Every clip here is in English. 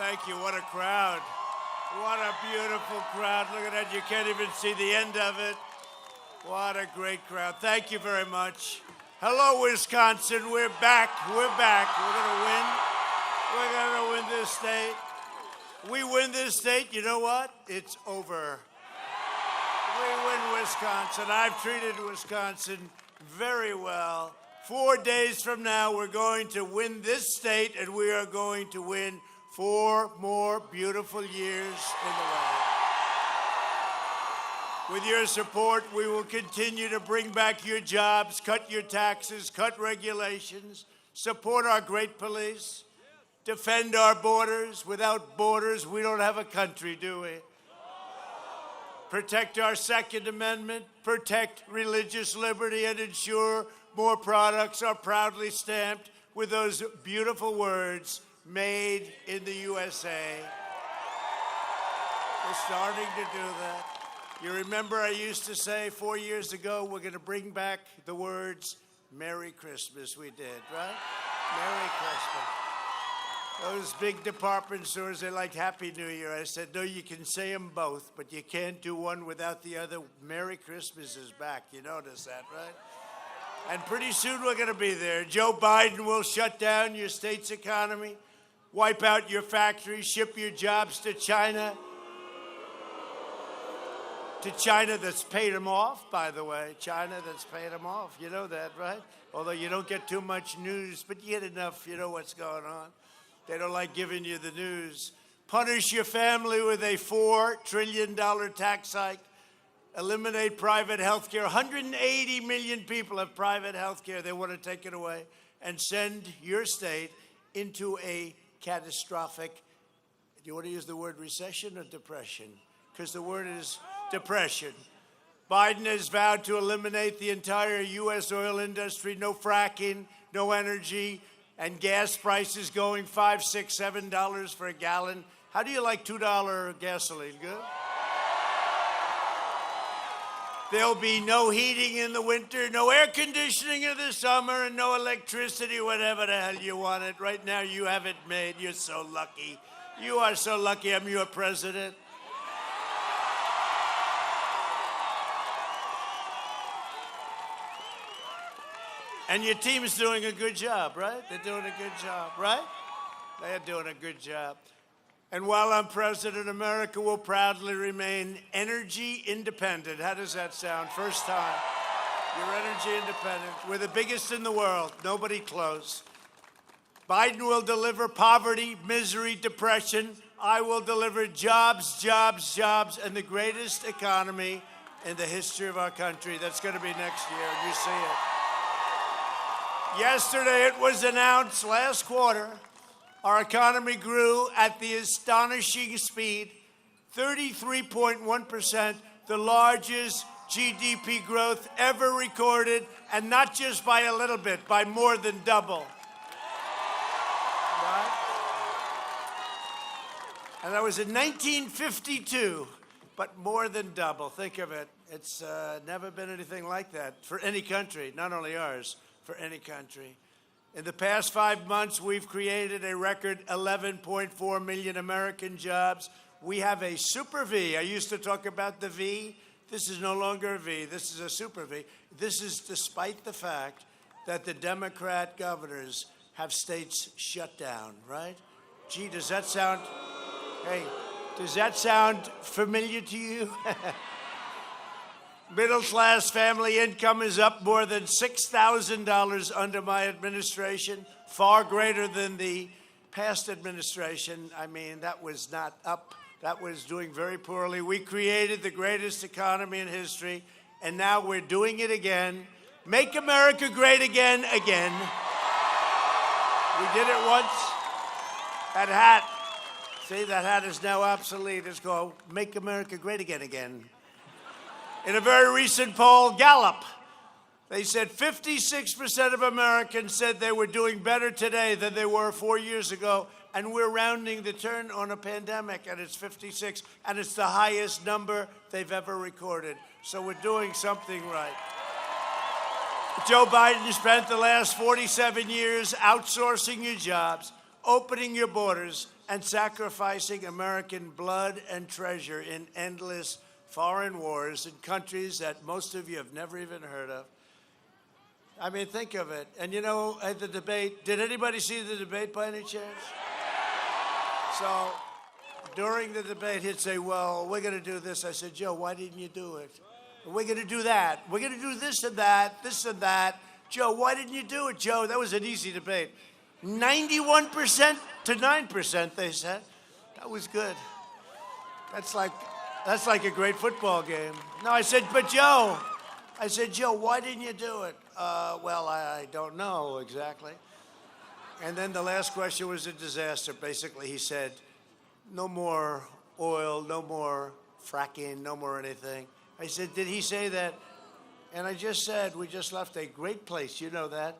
thank you. What a crowd. What a beautiful crowd. Look at that. You can't even see the end of it. What a great crowd. Thank you very much. Hello, Wisconsin. We're back. We're back. We're going to win. We're going to win this state. We win this state, you know what? It's over. We win Wisconsin. I've treated Wisconsin very well. 4 days from now, we're going to win this state, and we are going to win 4 more beautiful years in the way. With your support, we will continue to bring back your jobs, cut your taxes, cut regulations, support our great police, defend our borders. Without borders, we don't have a country, do we? Protect our Second Amendment, protect religious liberty, and ensure more products are proudly stamped with those beautiful words, made in the USA. We're starting to do that. You remember I used to say 4 years ago, we're going to bring back the words, Merry Christmas. We did, right? Merry Christmas. Those big department stores, they like Happy New Year. I said, no, you can say them both, but you can't do one without the other. Merry Christmas is back. You notice that, right? And pretty soon we're going to be there. Joe Biden will shut down your state's economy, wipe out your factories, ship your jobs to China. To China that's paid them off, by the way. China that's paid them off. You know that, right? Although you don't get too much news, but you get enough, you know what's going on. They don't like giving you the news. Punish your family with a $4 trillion tax hike. Eliminate private health care. 180 million people have private health care. They want to take it away. And send your state into a catastrophic, do you want to use the word recession or depression? Because the word is depression. Biden has vowed to eliminate the entire U.S. oil industry. No fracking, no energy, and gas prices going $5, $6, $7 for a gallon. How do you like $2 gasoline? Good? There'll be no heating in the winter, no air conditioning in the summer, and no electricity, whatever the hell you want it. Right now, you have it made. You're so lucky. You are so lucky I'm your president. And your team's doing a good job, right? They're doing a good job, right? They're doing a good job. And while I'm president, America will proudly remain energy independent. How does that sound? First time. You're energy independent. We're the biggest in the world. Nobody close. Biden will deliver poverty, misery, depression. I will deliver jobs, jobs, jobs, and the greatest economy in the history of our country. That's going to be next year. You see it. Yesterday, it was announced last quarter, our economy grew at the astonishing speed, 33.1%, the largest GDP growth ever recorded, and not just by a little bit, by more than double. Right? And that was in 1952, but more than double. Think of it. It's never been anything like that for any country, not only ours. For any country. In the past 5 months, we've created a record 11.4 million American jobs. We have a super V. I used to talk about the V. This is no longer a V. This is a super V. This is despite the fact that the Democrat governors have states shut down, right? Gee, does that sound, hey, does that sound familiar to you? Middle-class family income is up more than $6,000 under my administration, far greater than the past administration. I mean, that was not up. That was doing very poorly. We created the greatest economy in history, and now we're doing it again. Make America great again, again. We did it once. That hat, see, that hat is now obsolete. It's called Make America Great Again, again. In a very recent poll, Gallup, they said 56% of Americans said they were doing better today than they were 4 years ago, and we're rounding the turn on a pandemic, and it's 56, and it's the highest number they've ever recorded. So we're doing something right. Joe Biden spent the last 47 years outsourcing your jobs. opening your borders and sacrificing American blood and treasure in endless foreign wars in countries that most of you have never even heard of. I mean, think of it. And you know, at the debate, did anybody see the debate by any chance? So during the debate, he'd say, well, we're going to do this. I said, Joe, why didn't you do it? We're going to do that. We're going to do this and that, this and that. Joe, why didn't you do it, Joe? That was an easy debate. 91% to 9%, they said. That was good. That's like a great football game. No, I said, but Joe, why didn't you do it? Well, I don't know exactly. And then the last question was a disaster. Basically, he said, no more oil, no more fracking, no more anything. I said, did he say that? And I just said, we just left a great place. You know that?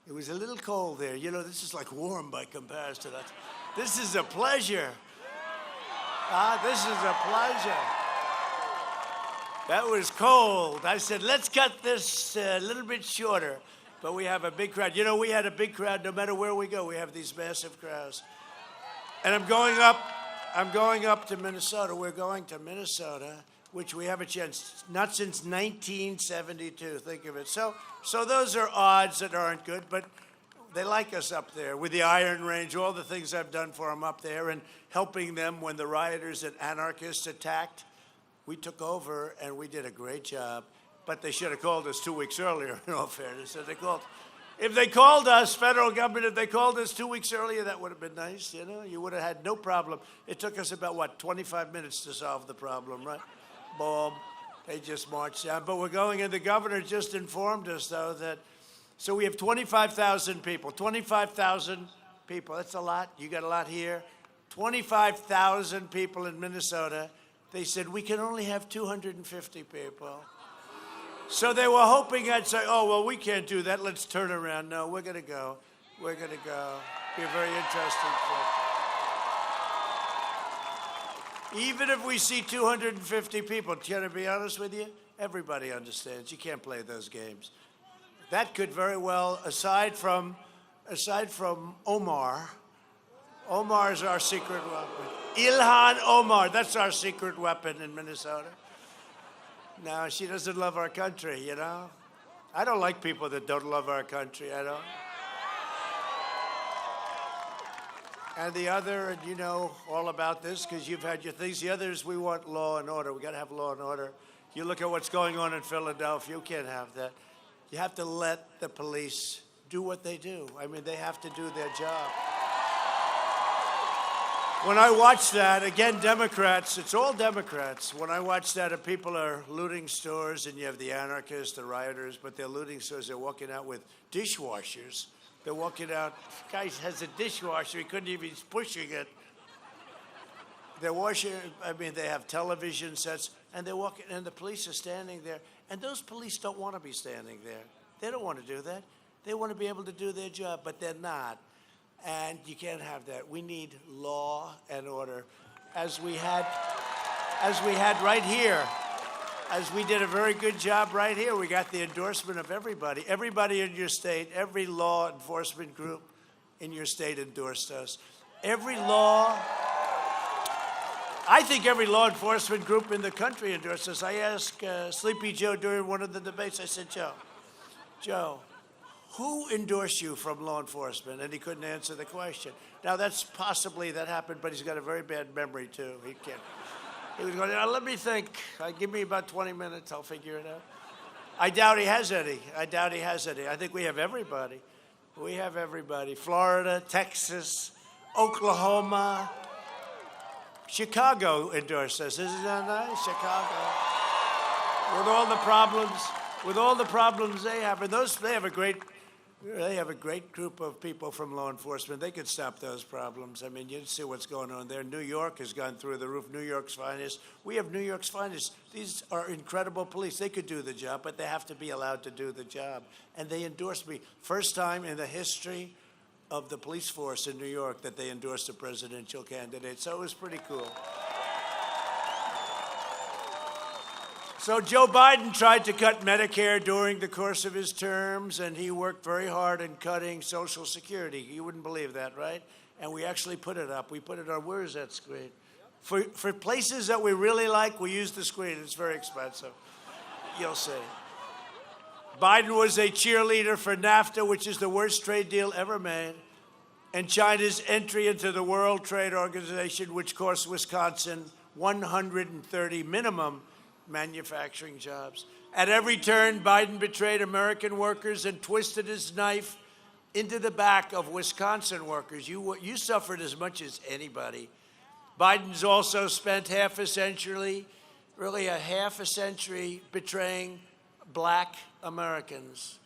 It was a little cold there. You know, this is like warm by comparison to that. This is a pleasure. This is a pleasure. That was cold. I said, let's cut this a little bit shorter. But we have a big crowd. You know, we had a big crowd no matter where we go. We have these massive crowds. And I'm going up to Minnesota. We're going to Minnesota, which we haven't changed, not since 1972, think of it. So those are odds that aren't good, but they like us up there with the Iron Range, all the things I've done for them up there, and helping them when the rioters and anarchists attacked. We took over, and we did a great job, but they should have called us 2 weeks earlier, in all fairness. If they called us, federal government, if they called us 2 weeks earlier, that would have been nice, you know? You would have had no problem. It took us about, 25 minutes to solve the problem, right? Boom. They just marched down. But we're going, and the governor just informed us, though, that, so we have 25,000 people. 25,000 people, that's a lot. You got a lot here. 25,000 people in Minnesota. They said, we can only have 250 people. So they were hoping I'd say, oh, well, we can't do that. Let's turn around. No, we're going to go. We're going to go. Be a very interesting trip. Even if we see 250 people, can I be honest with you? Everybody understands. You can't play those games. That could very well, aside from Omar is our secret weapon. Ilhan Omar, that's our secret weapon in Minnesota. No, she doesn't love our country, you know? I don't like people that don't love our country, I don't. And the other, and you know all about this because you've had your things. The others, we want law and order. We got to have law and order. You look at what's going on in Philadelphia, you can't have that. You have to let the police do what they do. I mean, they have to do their job. When I watch that, again, Democrats, it's all Democrats. When I watch that, and people are looting stores, and you have the anarchists, the rioters, but they're looting stores, they're walking out with dishwashers. They're walking out, guy has a dishwasher, he couldn't even, he's pushing it. They're washing, I mean, they have television sets, and they're walking, and the police are standing there. And those police don't want to be standing there. They don't want to do that. They want to be able to do their job, but they're not. And you can't have that. We need law and order, as we had right here. As we did a very good job right here. We got the endorsement of everybody. Everybody in your state, every law enforcement group in your state endorsed us. I think every law enforcement group in the country endorsed us. I asked Sleepy Joe during one of the debates, I said, Joe, who endorsed you from law enforcement? And he couldn't answer the question. Now, that happened, but he's got a very bad memory, too. He can't. He was going, let me think. Give me about 20 minutes. I'll figure it out. I doubt he has any. I think we have everybody. Florida, Texas, Oklahoma. Chicago endorsed us. Isn't that nice? Chicago. With all the problems they have. And they have a great group of people from law enforcement. They could stop those problems. I mean, you see what's going on there. New York has gone through the roof. New York's finest. We have New York's finest. These are incredible police. They could do the job, but they have to be allowed to do the job. And they endorsed me. First time in the history of the police force in New York that they endorsed a presidential candidate. So it was pretty cool. So Joe Biden tried to cut Medicare during the course of his terms, and he worked very hard in cutting Social Security. You wouldn't believe that, right? And we actually put it up. We put it on, where is that screen? For places that we really like, we use the screen. It's very expensive. You'll see. Biden was a cheerleader for NAFTA, which is the worst trade deal ever made, and China's entry into the World Trade Organization, which cost Wisconsin 130 minimum manufacturing jobs. At every turn, Biden betrayed American workers and twisted his knife into the back of Wisconsin workers. You suffered as much as anybody. Biden's also spent half a century betraying black Americans.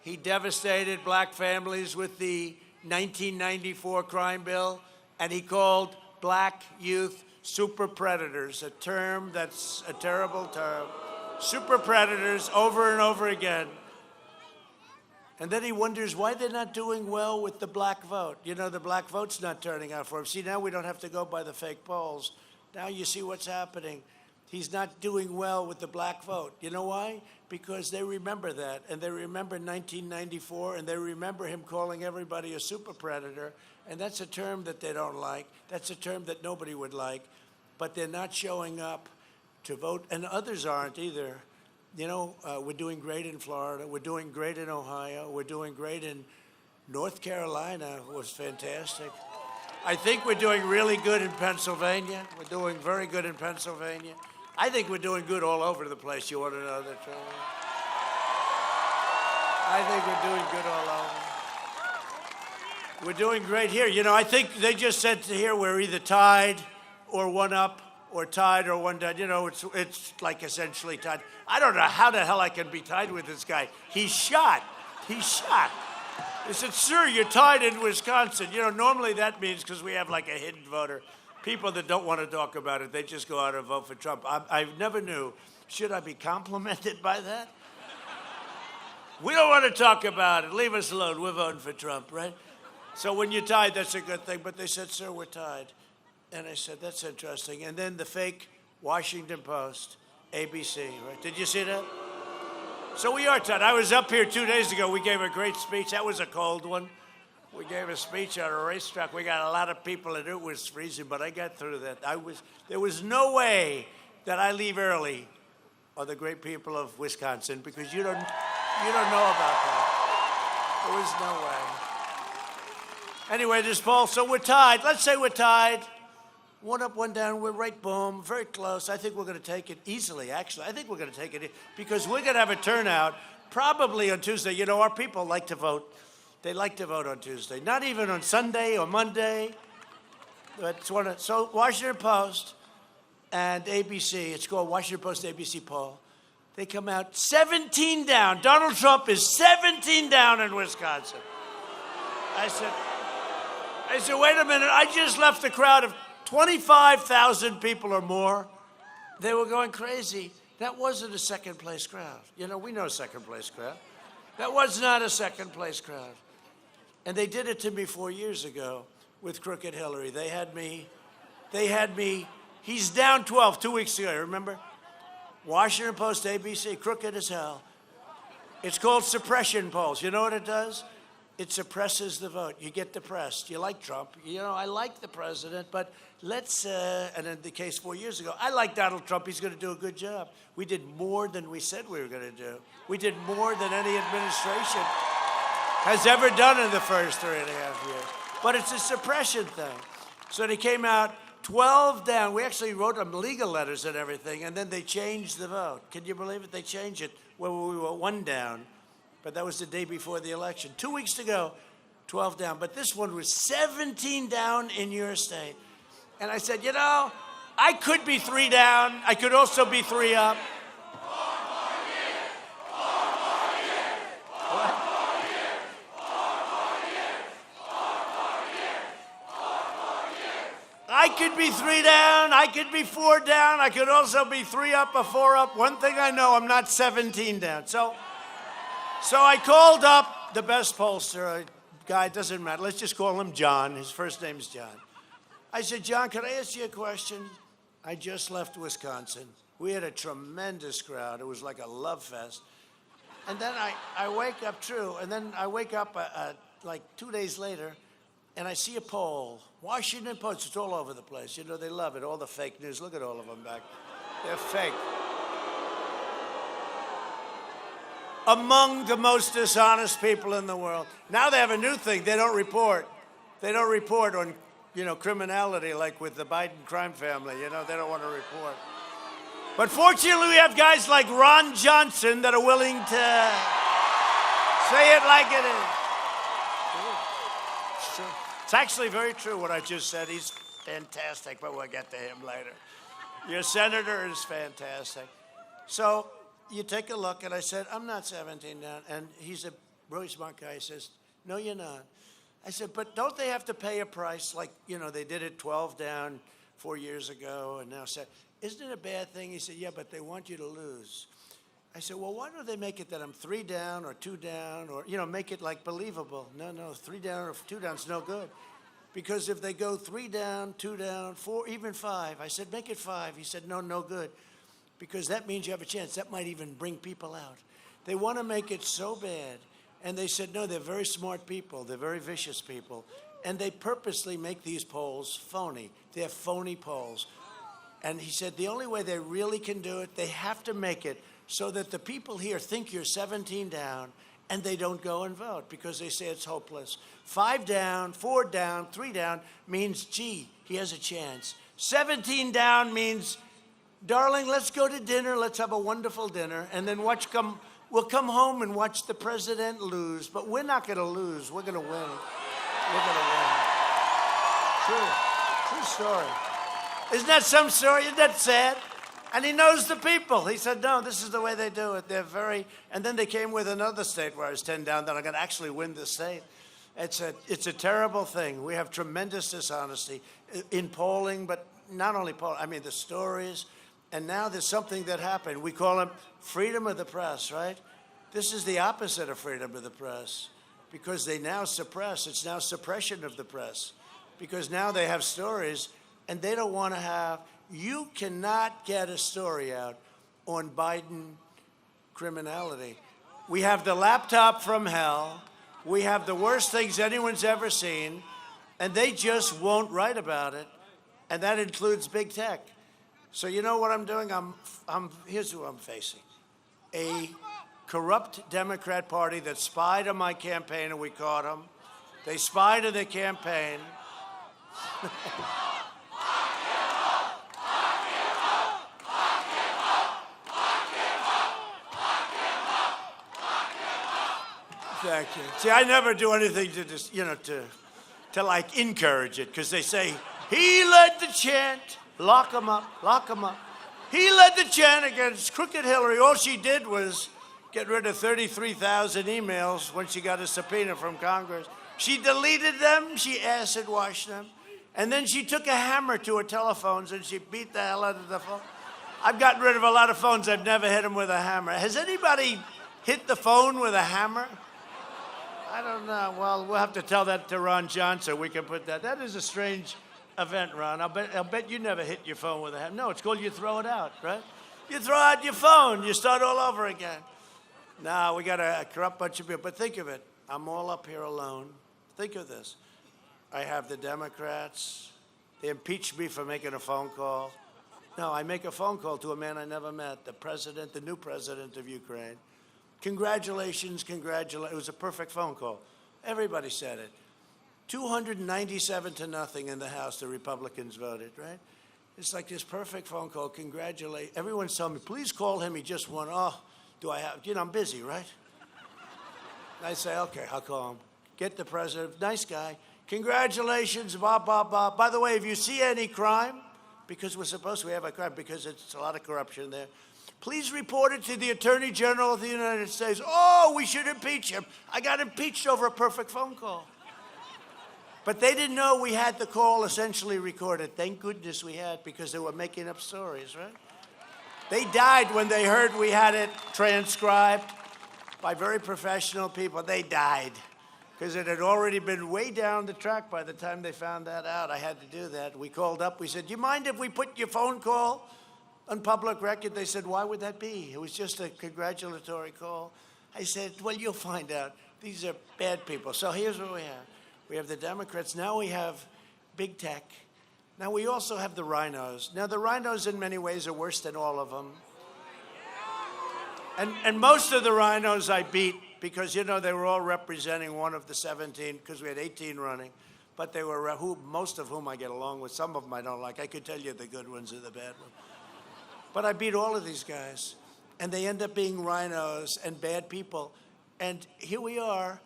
He devastated black families with the 1994 crime bill, and he called black youth super predators, a term that's a terrible term. Super predators over and over again. And then he wonders why they're not doing well with the black vote. You know, the black vote's not turning out for him. See, now we don't have to go by the fake polls. Now you see what's happening. He's not doing well with the black vote. You know why? Because they remember that, and they remember 1994, and they remember him calling everybody a super predator, and that's a term that they don't like. That's a term that nobody would like, but they're not showing up to vote, and others aren't either. You know, we're doing great in Florida. We're doing great in Ohio. We're doing great in North Carolina. It was fantastic. I think we're doing really good in Pennsylvania. We're doing very good in Pennsylvania. I think we're doing good all over the place. You want to know the truth? I think we're doing good all over. We're doing great here. You know, I think they just said here we're either tied or one up, or tied or one down. You know, it's like essentially tied. I don't know how the hell I can be tied with this guy. He's shot. He's shot. They said, sir, you're tied in Wisconsin. You know, normally that means, because we have like a hidden voter, people that don't want to talk about it, they just go out and vote for Trump. I never knew. Should I be complimented by that? We don't want to talk about it. Leave us alone. We're voting for Trump, right? So when you're tied, that's a good thing. But they said, sir, we're tied. And I said, that's interesting. And then the fake Washington Post, ABC, right? Did you see that? So we are tied. I was up here 2 days ago. We gave a great speech. That was a cold one. We gave a speech on a racetrack. We got a lot of people, and it was freezing, but I got through that. There was no way that I leave early are the great people of Wisconsin, because you don't know about that. There was no way. Anyway, this poll, so we're tied. Let's say we're tied. One up, one down. We're right, boom, very close. I think we're going to take it easily, actually. I think we're going to take it because we're going to have a turnout probably on Tuesday. You know, our people like to vote. They like to vote on Tuesday, not even on Sunday or Monday. So Washington Post and ABC, it's called Washington Post ABC poll. They come out 17 down. Donald Trump is 17 down in Wisconsin. I said, wait a minute. I just left a crowd of 25,000 people or more. They were going crazy. That wasn't a second place crowd. You know, we know second place crowd. That was not a second place crowd. And they did it to me 4 years ago with Crooked Hillary. They had me, he's down 12 2 weeks ago, remember? Washington Post, ABC, crooked as hell. It's called suppression polls. You know what it does? It suppresses the vote. You get depressed. You like Trump. You know, I like the president, but let's, and in the case 4 years ago, I like Donald Trump. He's going to do a good job. We did more than we said we were going to do. We did more than any administration has ever done in the first 3.5 years. But it's a suppression thing. So they came out 12 down. We actually wrote them legal letters and everything, and then they changed the vote. Can you believe it? They changed it where we were 1 down. But that was the day before the election. 2 weeks ago, 12 down. But this one was 17 down in your state. And I said, you know, I could be 3 down. I could also be 3 up. I could be 3 down, I could be 4 down, I could also be 3 up or 4 up. One thing I know, I'm not 17 down. So I called up the best pollster, a guy, doesn't matter, let's just call him John. His first name's John. I said, John, can I ask you a question? I just left Wisconsin. We had a tremendous crowd. It was like a love fest. And then I wake up, and then I wake up like 2 days later, and I see a poll. Washington Post, it's all over the place. You know, they love it, all the fake news. Look at all of them back. They're fake. Among the most dishonest people in the world. Now they have a new thing. They don't report. They don't report on, criminality like with the Biden crime family. They don't want to report. But fortunately, we have guys like Ron Johnson that are willing to say it like it is. It's true. It's actually very true what I just said. He's fantastic, but we'll get to him later. Your senator is fantastic. So you take a look, and I said, I'm not 17 down. And he's a really smart guy. He says, no, you're not. I said, but don't they have to pay a price? Like, they did it 12 down 4 years ago, and now said, isn't it a bad thing? He said, yeah, but they want you to lose. I said, well, why don't they make it that I'm 3 down or 2 down or, make it like believable? No, 3 down or 2 down is no good. Because if they go 3 down, 2 down, 4, even 5, I said, make it 5. He said, no good. Because that means you have a chance. That might even bring people out. They want to make it so bad. And they said, no, they're very smart people. They're very vicious people. And they purposely make these polls phony. They're phony polls. And he said the only way they really can do it, they have to make it so that the people here think you're 17 down and they don't go and vote because they say it's hopeless. 5 down, 4 down, 3 down means, gee, he has a chance. 17 down means, darling, let's go to dinner. Let's have a wonderful dinner. And then we'll come home and watch the president lose. But we're not going to lose. We're going to win. We're going to win. True story. Isn't that some story? Isn't that sad? And he knows the people. He said, no, this is the way they do it. They're very, and then they came with another state where I was 10 down that I'm going to actually win the state. It's a terrible thing. We have tremendous dishonesty in polling, but not only polling, I mean the stories. And now there's something that happened. We call it freedom of the press, right? This is the opposite of freedom of the press because they now suppress. It's now suppression of the press because now they have stories. And they don't want to have, you cannot get a story out on Biden criminality. We have the laptop from hell. We have the worst things anyone's ever seen. And they just won't write about it. And that includes big tech. So you know what I'm doing? Here's who I'm facing. A corrupt Democrat Party that spied on my campaign, and we caught them. They spied on the campaign. Thank you. See, I never do anything to just, to like encourage it, because they say, he led the chant, lock him up, lock him up. He led the chant against crooked Hillary. All she did was get rid of 33,000 emails when she got a subpoena from Congress. She deleted them, she acid washed them, and then she took a hammer to her telephones and she beat the hell out of the phone. I've gotten rid of a lot of phones. I've never hit them with a hammer. Has anybody hit the phone with a hammer? I don't know. Well, we'll have to tell that to Ron Johnson. We can put that. That is a strange event, Ron. I'll bet you never hit your phone with a hammer. No, it's called you throw it out, right? You throw out your phone. You start all over again. No, we got a corrupt bunch of people. But think of it. I'm all up here alone. Think of this. I have the Democrats. They impeached me for making a phone call. No, I make a phone call to a man I never met, the new president of Ukraine. Congratulations, congratulations. It was a perfect phone call. Everybody said it. 297 to nothing in the House, the Republicans voted, right? It's like this perfect phone call. Congratulate. Everyone's telling me, please call him. He just won. Oh, do I have, I'm busy, right? And I say, okay, I'll call him. Get the president. Nice guy. Congratulations, blah, blah, blah. By the way, if you see any crime, because we have a crime, because it's a lot of corruption there, please report it to the Attorney General of the United States. Oh, we should impeach him. I got impeached over a perfect phone call. But they didn't know we had the call essentially recorded. Thank goodness we had, because they were making up stories, right? They died when they heard we had it transcribed by very professional people. They died because it had already been way down the track by the time they found that out. I had to do that. We called up. We said, do you mind if we put your phone call On public record, they said, why would that be? It was just a congratulatory call. I said, well, you'll find out. These are bad people. So here's what we have. We have the Democrats. Now we have big tech. Now we also have the rhinos. Now the rhinos in many ways are worse than all of them. And most of the rhinos I beat because, you know, they were all representing one of the 17 because we had 18 running. But they were most of whom I get along with. Some of them I don't like. I could tell you the good ones and the bad ones. But I beat all of these guys. And they end up being rhinos and bad people. And here we are,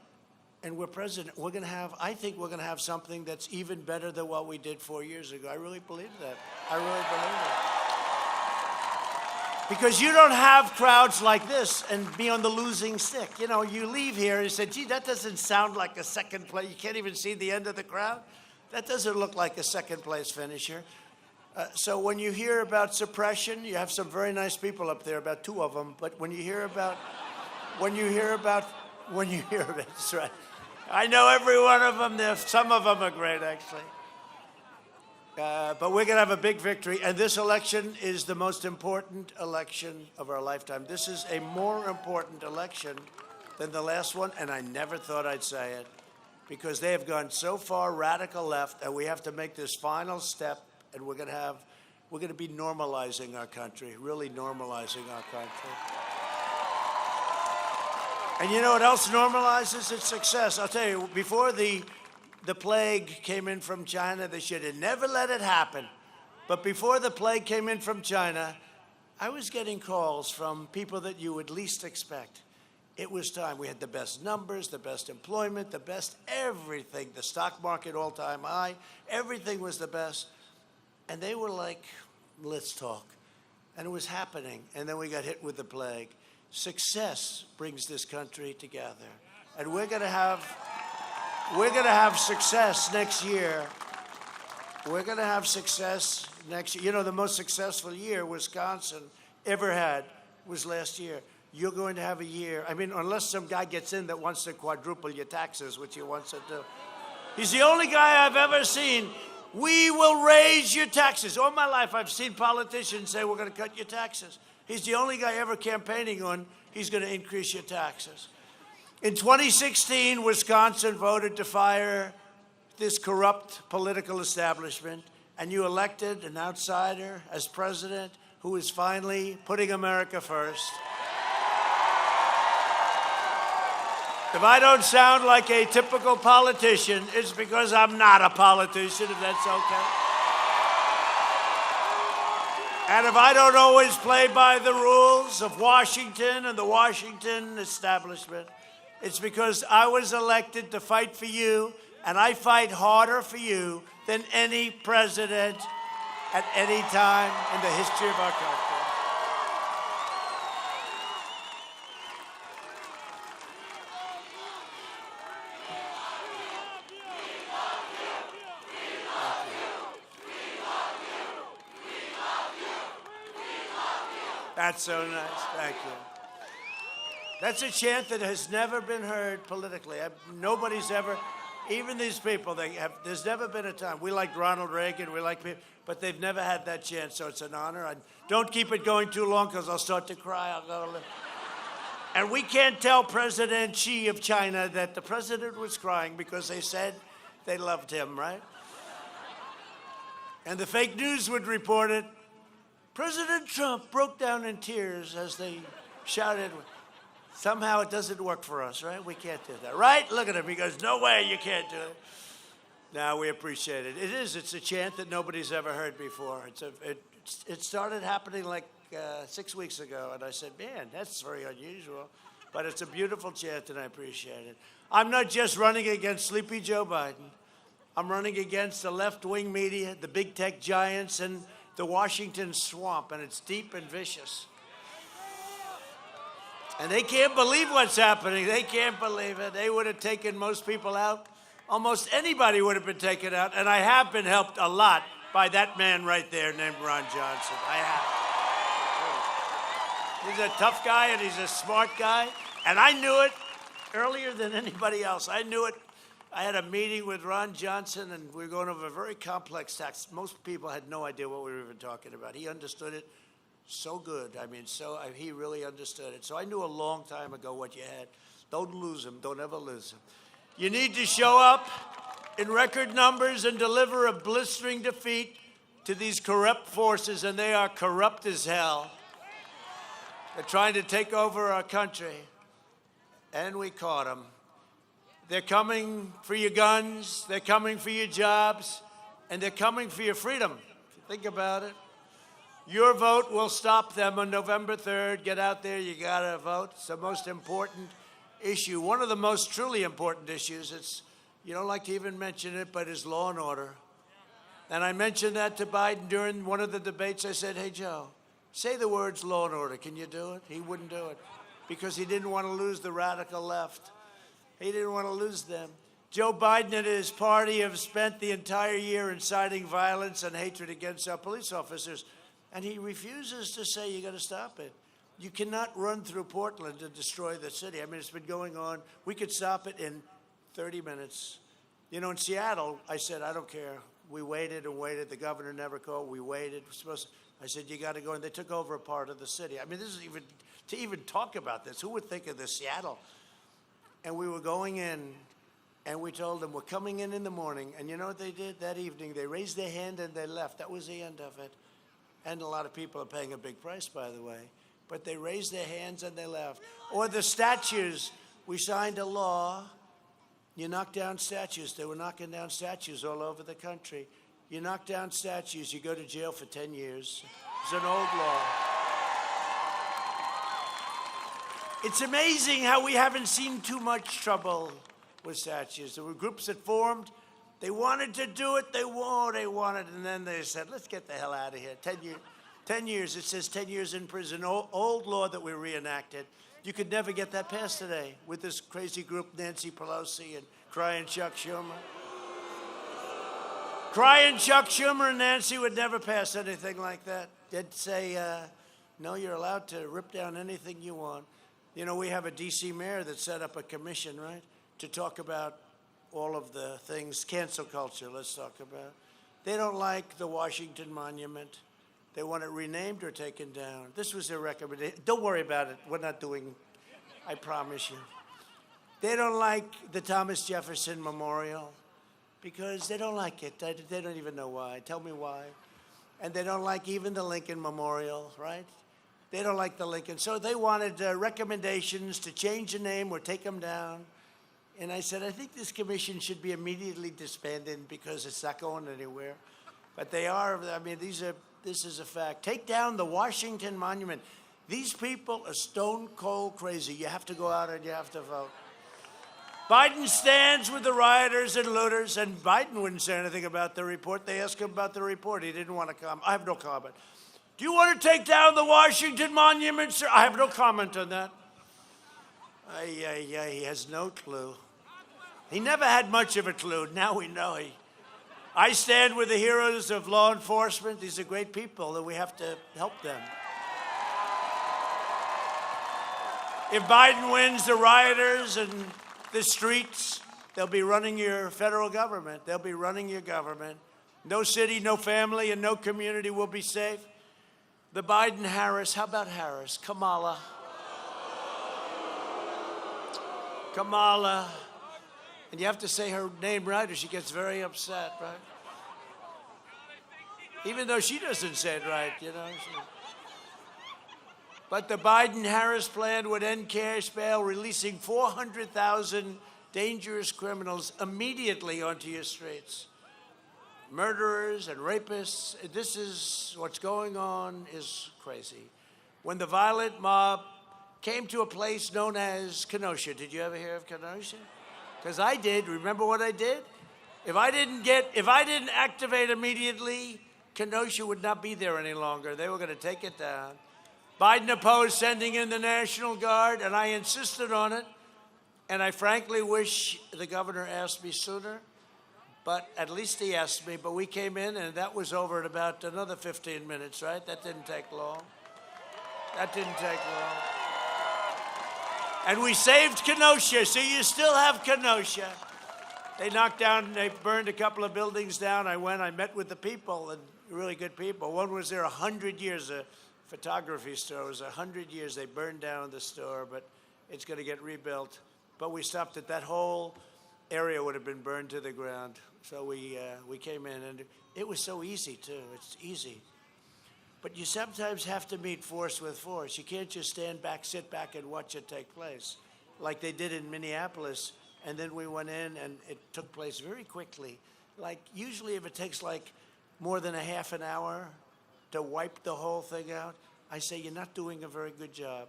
and we're president. We're going to have, I think we're going to have something that's even better than what we did 4 years ago. I really believe that. I really believe it. Because you don't have crowds like this and be on the losing stick. You know, you leave here and you say, gee, that doesn't sound like a second place. You can't even see the end of the crowd. That doesn't look like a second place finisher. So when you hear about suppression, you have some very nice people up there, about 2 of them. But when you hear about, that's right. I know every one of them. Some of them are great, actually. But we're going to have a big victory. And this election is the most important election of our lifetime. This is a more important election than the last one. And I never thought I'd say it because they have gone so far radical left and we have to make this final step. And we're going to be normalizing our country, really normalizing our country. And you know what else normalizes its success? I'll tell you, before the plague came in from China, they should have never let it happen. But before the plague came in from China, I was getting calls from people that you would least expect. It was time. We had the best numbers, the best employment, the best everything. The stock market all-time high. Everything was the best. And they were like, let's talk. And it was happening. And then we got hit with the plague. Success brings this country together. And we're going to have success next year. We're going to have success next year. You know, the most successful year Wisconsin ever had was last year. You're going to have a year. I mean, unless some guy gets in that wants to quadruple your taxes, which he wants to do. He's the only guy I've ever seen. We will raise your taxes. All my life, I've seen politicians say, we're going to cut your taxes. He's the only guy ever campaigning on, he's going to increase your taxes. In 2016, Wisconsin voted to fire this corrupt political establishment, and you elected an outsider as president who is finally putting America first. If I don't sound like a typical politician, it's because I'm not a politician, if that's okay. And if I don't always play by the rules of Washington and the Washington establishment, it's because I was elected to fight for you, and I fight harder for you than any president at any time in the history of our country. That's so nice. Thank you. That's a chant that has never been heard politically. Nobody's ever, even these people, there's never been a time. We liked Ronald Reagan, we like people, but they've never had that chant, so it's an honor. Don't keep it going too long because I'll start to cry. I'll go. And we can't tell President Xi of China that the president was crying because they said they loved him, right? And the fake news would report it. President Trump broke down in tears as they shouted. Somehow it doesn't work for us, right? We can't do that, right? Look at him. He goes, no way, you can't do it. No, we appreciate it. It's a chant that nobody's ever heard before. It started happening like 6 weeks ago, and I said, man, that's very unusual. But it's a beautiful chant, and I appreciate it. I'm not just running against Sleepy Joe Biden. I'm running against the left-wing media, the big tech giants, and the Washington swamp, and it's deep and vicious. And they can't believe what's happening. They can't believe it. They would have taken most people out. Almost anybody would have been taken out, and I have been helped a lot by that man right there named Ron Johnson. I have. He's a tough guy, and he's a smart guy, and I knew it earlier than anybody else. I knew it. I had a meeting with Ron Johnson, and we were going over a very complex tax. Most people had no idea what we were even talking about. He understood it So good. I mean, he really understood it. So I knew a long time ago what you had. Don't lose him. Don't ever lose him. You need to show up in record numbers and deliver a blistering defeat to these corrupt forces, and they are corrupt as hell. They're trying to take over our country, and we caught them. They're coming for your guns, they're coming for your jobs, and they're coming for your freedom. Think about it. Your vote will stop them on November 3rd. Get out there, you gotta vote. It's the most important issue, one of the most truly important issues. You don't like to even mention it, but it's law and order. And I mentioned that to Biden during one of the debates. I said, hey, Joe, say the words law and order. Can you do it? He wouldn't do it because he didn't want to lose the radical left. He didn't want to lose them. Joe Biden and his party have spent the entire year inciting violence and hatred against our police officers. And he refuses to say you got to stop it. You cannot run through Portland and destroy the city. I mean, it's been going on. We could stop it in 30 minutes. You know, in Seattle, I said, I don't care. We waited and waited. The governor never called. We waited. I said, you got to go. And they took over a part of the city. I mean, this is to even talk about this. Who would think of this, Seattle? And we were going in, and we told them, we're coming in the morning. And you know what they did that evening? They raised their hand and they left. That was the end of it. And a lot of people are paying a big price, by the way. But they raised their hands and they left. Or the statues. We signed a law. You knock down statues. They were knocking down statues all over the country. You knock down statues, you go to jail for 10 years. It's an old law. It's amazing how we haven't seen too much trouble with statues. There were groups that formed. They wanted to do it. They wanted, and then they said, let's get the hell out of here. 10 years. It says 10 years in prison. Old law that we reenacted. You could never get that passed today with this crazy group, Nancy Pelosi and crying Chuck Schumer. Crying Chuck Schumer and Nancy would never pass anything like that. They'd say, no, you're allowed to rip down anything you want. You know, we have a D.C. mayor that set up a commission, right, to talk about all of the things, cancel culture, let's talk about. They don't like the Washington Monument. They want it renamed or taken down. This was their recommendation. Don't worry about it. We're not doing, I promise you. They don't like the Thomas Jefferson Memorial because they don't like it. They don't even know why. Tell me why. And they don't like even the Lincoln Memorial, right? They don't like the Lincoln. So they wanted recommendations to change the name or take them down. And I said, I think this commission should be immediately disbanded because it's not going anywhere. But they are. I mean, this is a fact. Take down the Washington Monument. These people are stone cold crazy. You have to go out and you have to vote. Biden stands with the rioters and looters, and Biden wouldn't say anything about the report. They asked him about the report. He didn't want to comment. I have no comment. Do you want to take down the Washington Monument, sir? I have no comment on that. He has no clue. He never had much of a clue. Now we know I stand with the heroes of law enforcement. These are great people, and we have to help them. If Biden wins, the rioters and the streets, they'll be running your federal government. They'll be running your government. No city, no family, and no community will be safe. The Biden-Harris, how about Harris? Kamala. Kamala. And you have to say her name right or she gets very upset, right? Even though she doesn't say it right, you know. But the Biden-Harris plan would end cash bail, releasing 400,000 dangerous criminals immediately onto your streets. Murderers and rapists. This is what's going on is crazy. When the violent mob came to a place known as Kenosha. Did you ever hear of Kenosha? Because I did. Remember what I did? If I didn't activate immediately, Kenosha would not be there any longer. They were going to take it down. Biden opposed sending in the National Guard, and I insisted on it. And I frankly wish the governor asked me sooner, but at least he asked me. But we came in, and that was over in about another 15 minutes, right? That didn't take long. That didn't take long. And we saved Kenosha, so you still have Kenosha. They knocked down, they burned a couple of buildings down. I met with the people, and really good people. One was there 100 years, a photography store. It was 100 years. They burned down the store, but it's going to get rebuilt. But we stopped it. That whole area would have been burned to the ground. So we came in, and it was so easy, too. It's easy. But you sometimes have to meet force with force. You can't just stand back, sit back, and watch it take place, like they did in Minneapolis. And then we went in, and it took place very quickly. Like, usually if it takes, like, more than a half an hour to wipe the whole thing out, I say you're not doing a very good job.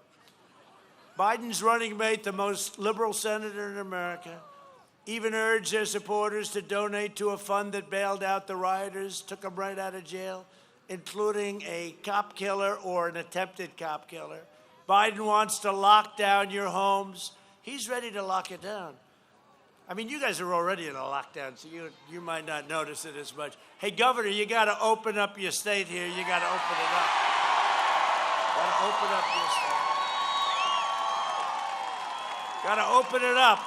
Biden's running mate, the most liberal senator in America, even urged their supporters to donate to a fund that bailed out the rioters, took them right out of jail, including a cop killer or an attempted cop killer. Biden wants to lock down your homes. He's ready to lock it down. I mean, you guys are already in a lockdown, so you might not notice it as much. Hey, Governor, you got to open up your state here. You got to open it up. Got to open up your state. Got to open it up.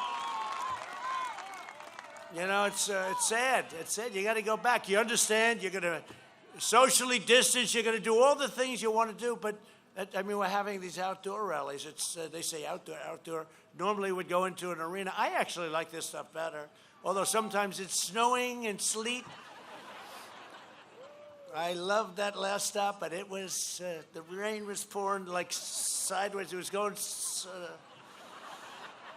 You know, it's sad. It's sad. You got to go back. You understand? You're going to socially distance. You're going to do all the things you want to do. But, I mean, we're having these outdoor rallies. It's they say outdoor. Normally would go into an arena. I actually like this stuff better, although sometimes it's snowing and sleet. I loved that last stop, but it was, the rain was pouring like sideways. It was going,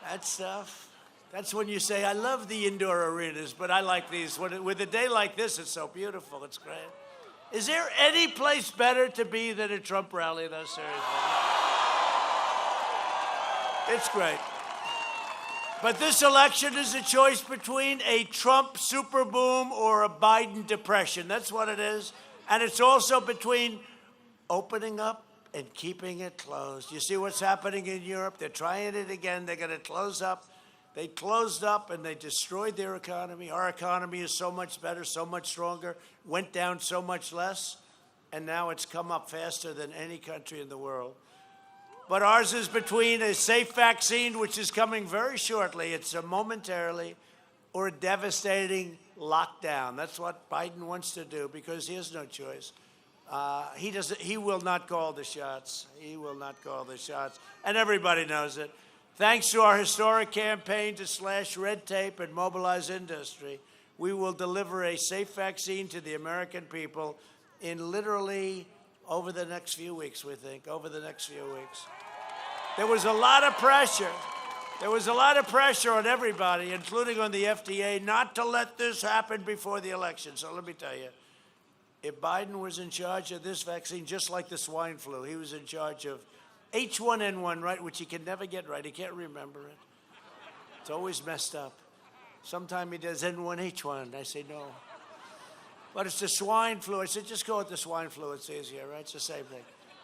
that stuff. That's when you say, I love the indoor arenas, but I like these. With a day like this, it's so beautiful. It's great. Is there any place better to be than a Trump rally, though, seriously? It's great. But this election is a choice between a Trump super boom or a Biden depression. That's what it is. And it's also between opening up and keeping it closed. You see what's happening in Europe? They're trying it again. They're going to close up. They closed up and they destroyed their economy. Our economy is so much better, so much stronger, went down so much less, and now it's come up faster than any country in the world. But ours is between a safe vaccine, which is coming very shortly, it's a momentarily, or a devastating lockdown. That's what Biden wants to do because he has no choice. He will not call the shots. He will not call the shots. And everybody knows it. Thanks to our historic campaign to slash red tape and mobilize industry, we will deliver a safe vaccine to the American people in literally over the next few weeks, we think, over the next few weeks. There was a lot of pressure. There was a lot of pressure on everybody, including on the FDA, not to let this happen before the election. So let me tell you, if Biden was in charge of this vaccine, just like the swine flu, he was in charge of H1N1, right, which he can never get right. He can't remember it. It's always messed up. Sometimes he does N1H1. I say no. But it's the swine flu. I said, just call it the swine flu. It's easier, right? It's the same thing.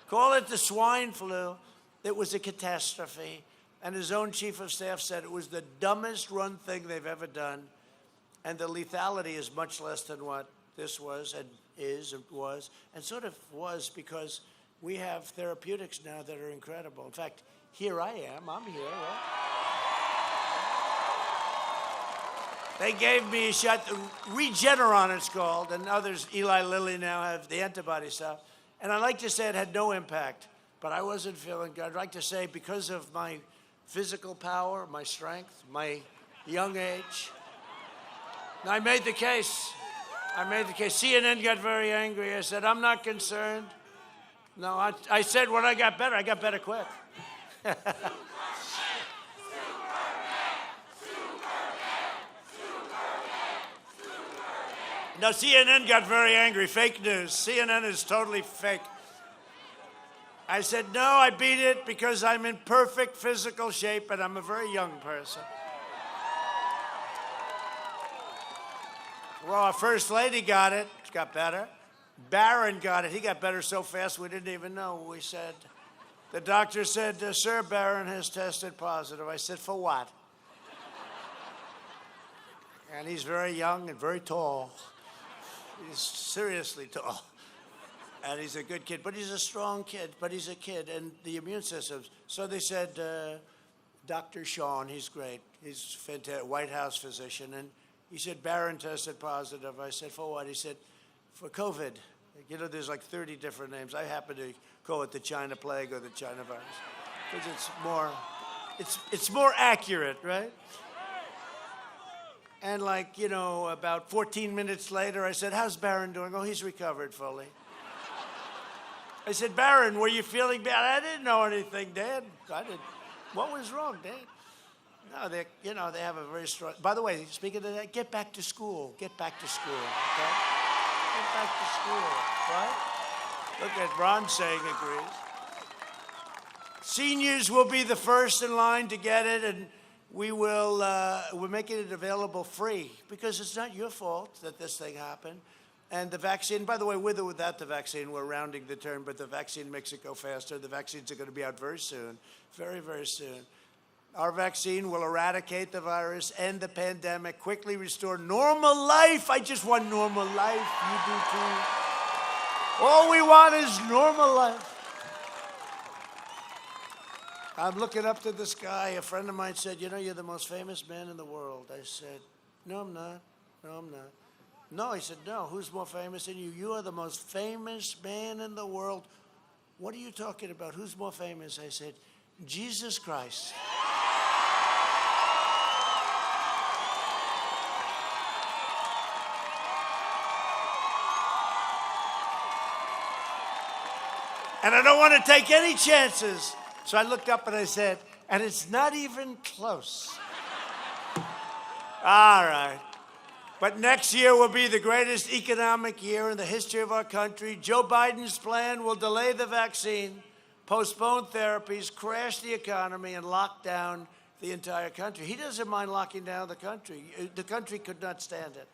Call it the swine flu. It was a catastrophe. And his own chief of staff said it was the dumbest run thing they've ever done. And the lethality is much less than what this was and is and was. And sort of was because we have therapeutics now that are incredible. In fact, here I am. I'm here, right? They gave me a shot, Regeneron it's called, and others, Eli Lilly now have the antibody stuff. And I like to say it had no impact, but I wasn't feeling good. I'd like to say because of my physical power, my strength, my young age. Now, I made the case. CNN got very angry. I said, I'm not concerned. No, I said when I got better quick. No, CNN got very angry. Fake news. CNN is totally fake. I said, no, I beat it because I'm in perfect physical shape and I'm a very young person. Well, our first lady got it. She got better. Barron got it. He got better so fast we didn't even know. We said, the doctor said, Sir, Barron has tested positive. I said, for what? And he's very young and very tall. He's seriously tall. And he's a good kid, but he's a strong kid, but he's a kid, and the immune system. So they said, Dr. Sean, he's great. He's a fantastic White House physician. And he said, Barron tested positive. I said, for what? He said, for COVID. You know, there's like 30 different names. I happen to call it the China plague or the China virus because it's more accurate, right? And like, you know, about 14 minutes later, I said, how's Barron doing? Oh, he's recovered fully. I said, Barron, were you feeling bad? I didn't know anything, Dad. I didn't. What was wrong, Dad? No, they have a very strong. By the way, speaking of that, get back to school. Get back to school, okay? Get back to school, right? Look at Ron saying agrees. Seniors will be the first in line to get it, and we're making it available free because it's not your fault that this thing happened. And the vaccine, by the way, with or without the vaccine, we're rounding the turn, but the vaccine makes it go faster. The vaccines are going to be out very soon, very, very soon. Our vaccine will eradicate the virus, end the pandemic, quickly restore normal life. I just want normal life. You do too. All we want is normal life. I'm looking up to the sky. A friend of mine said, you know, you're the most famous man in the world. I said, no, I'm not. No, I'm not. No, he said, no, who's more famous than you? You are the most famous man in the world. What are you talking about? Who's more famous? I said, Jesus Christ. And I don't want to take any chances. So I looked up and I said, and it's not even close. All right. But next year will be the greatest economic year in the history of our country. Joe Biden's plan will delay the vaccine, postpone therapies, crash the economy, and lock down the entire country. He doesn't mind locking down the country. The country could not stand it.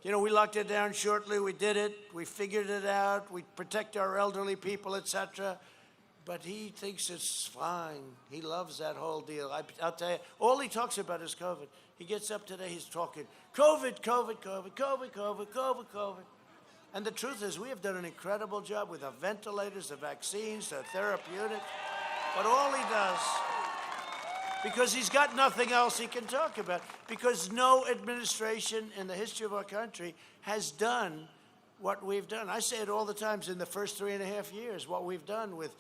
You know, we locked it down shortly. We did it. We figured it out. We protect our elderly people, etc. But he thinks it's fine. He loves that whole deal. I'll tell you, all he talks about is COVID. He gets up today, he's talking COVID, COVID, COVID, COVID, COVID, COVID, COVID. And the truth is, we have done an incredible job with the ventilators, the vaccines, the therapeutics. But all he does, because he's got nothing else he can talk about, because no administration in the history of our country has done what we've done. I say it all the time in the first 3.5 years, what we've done with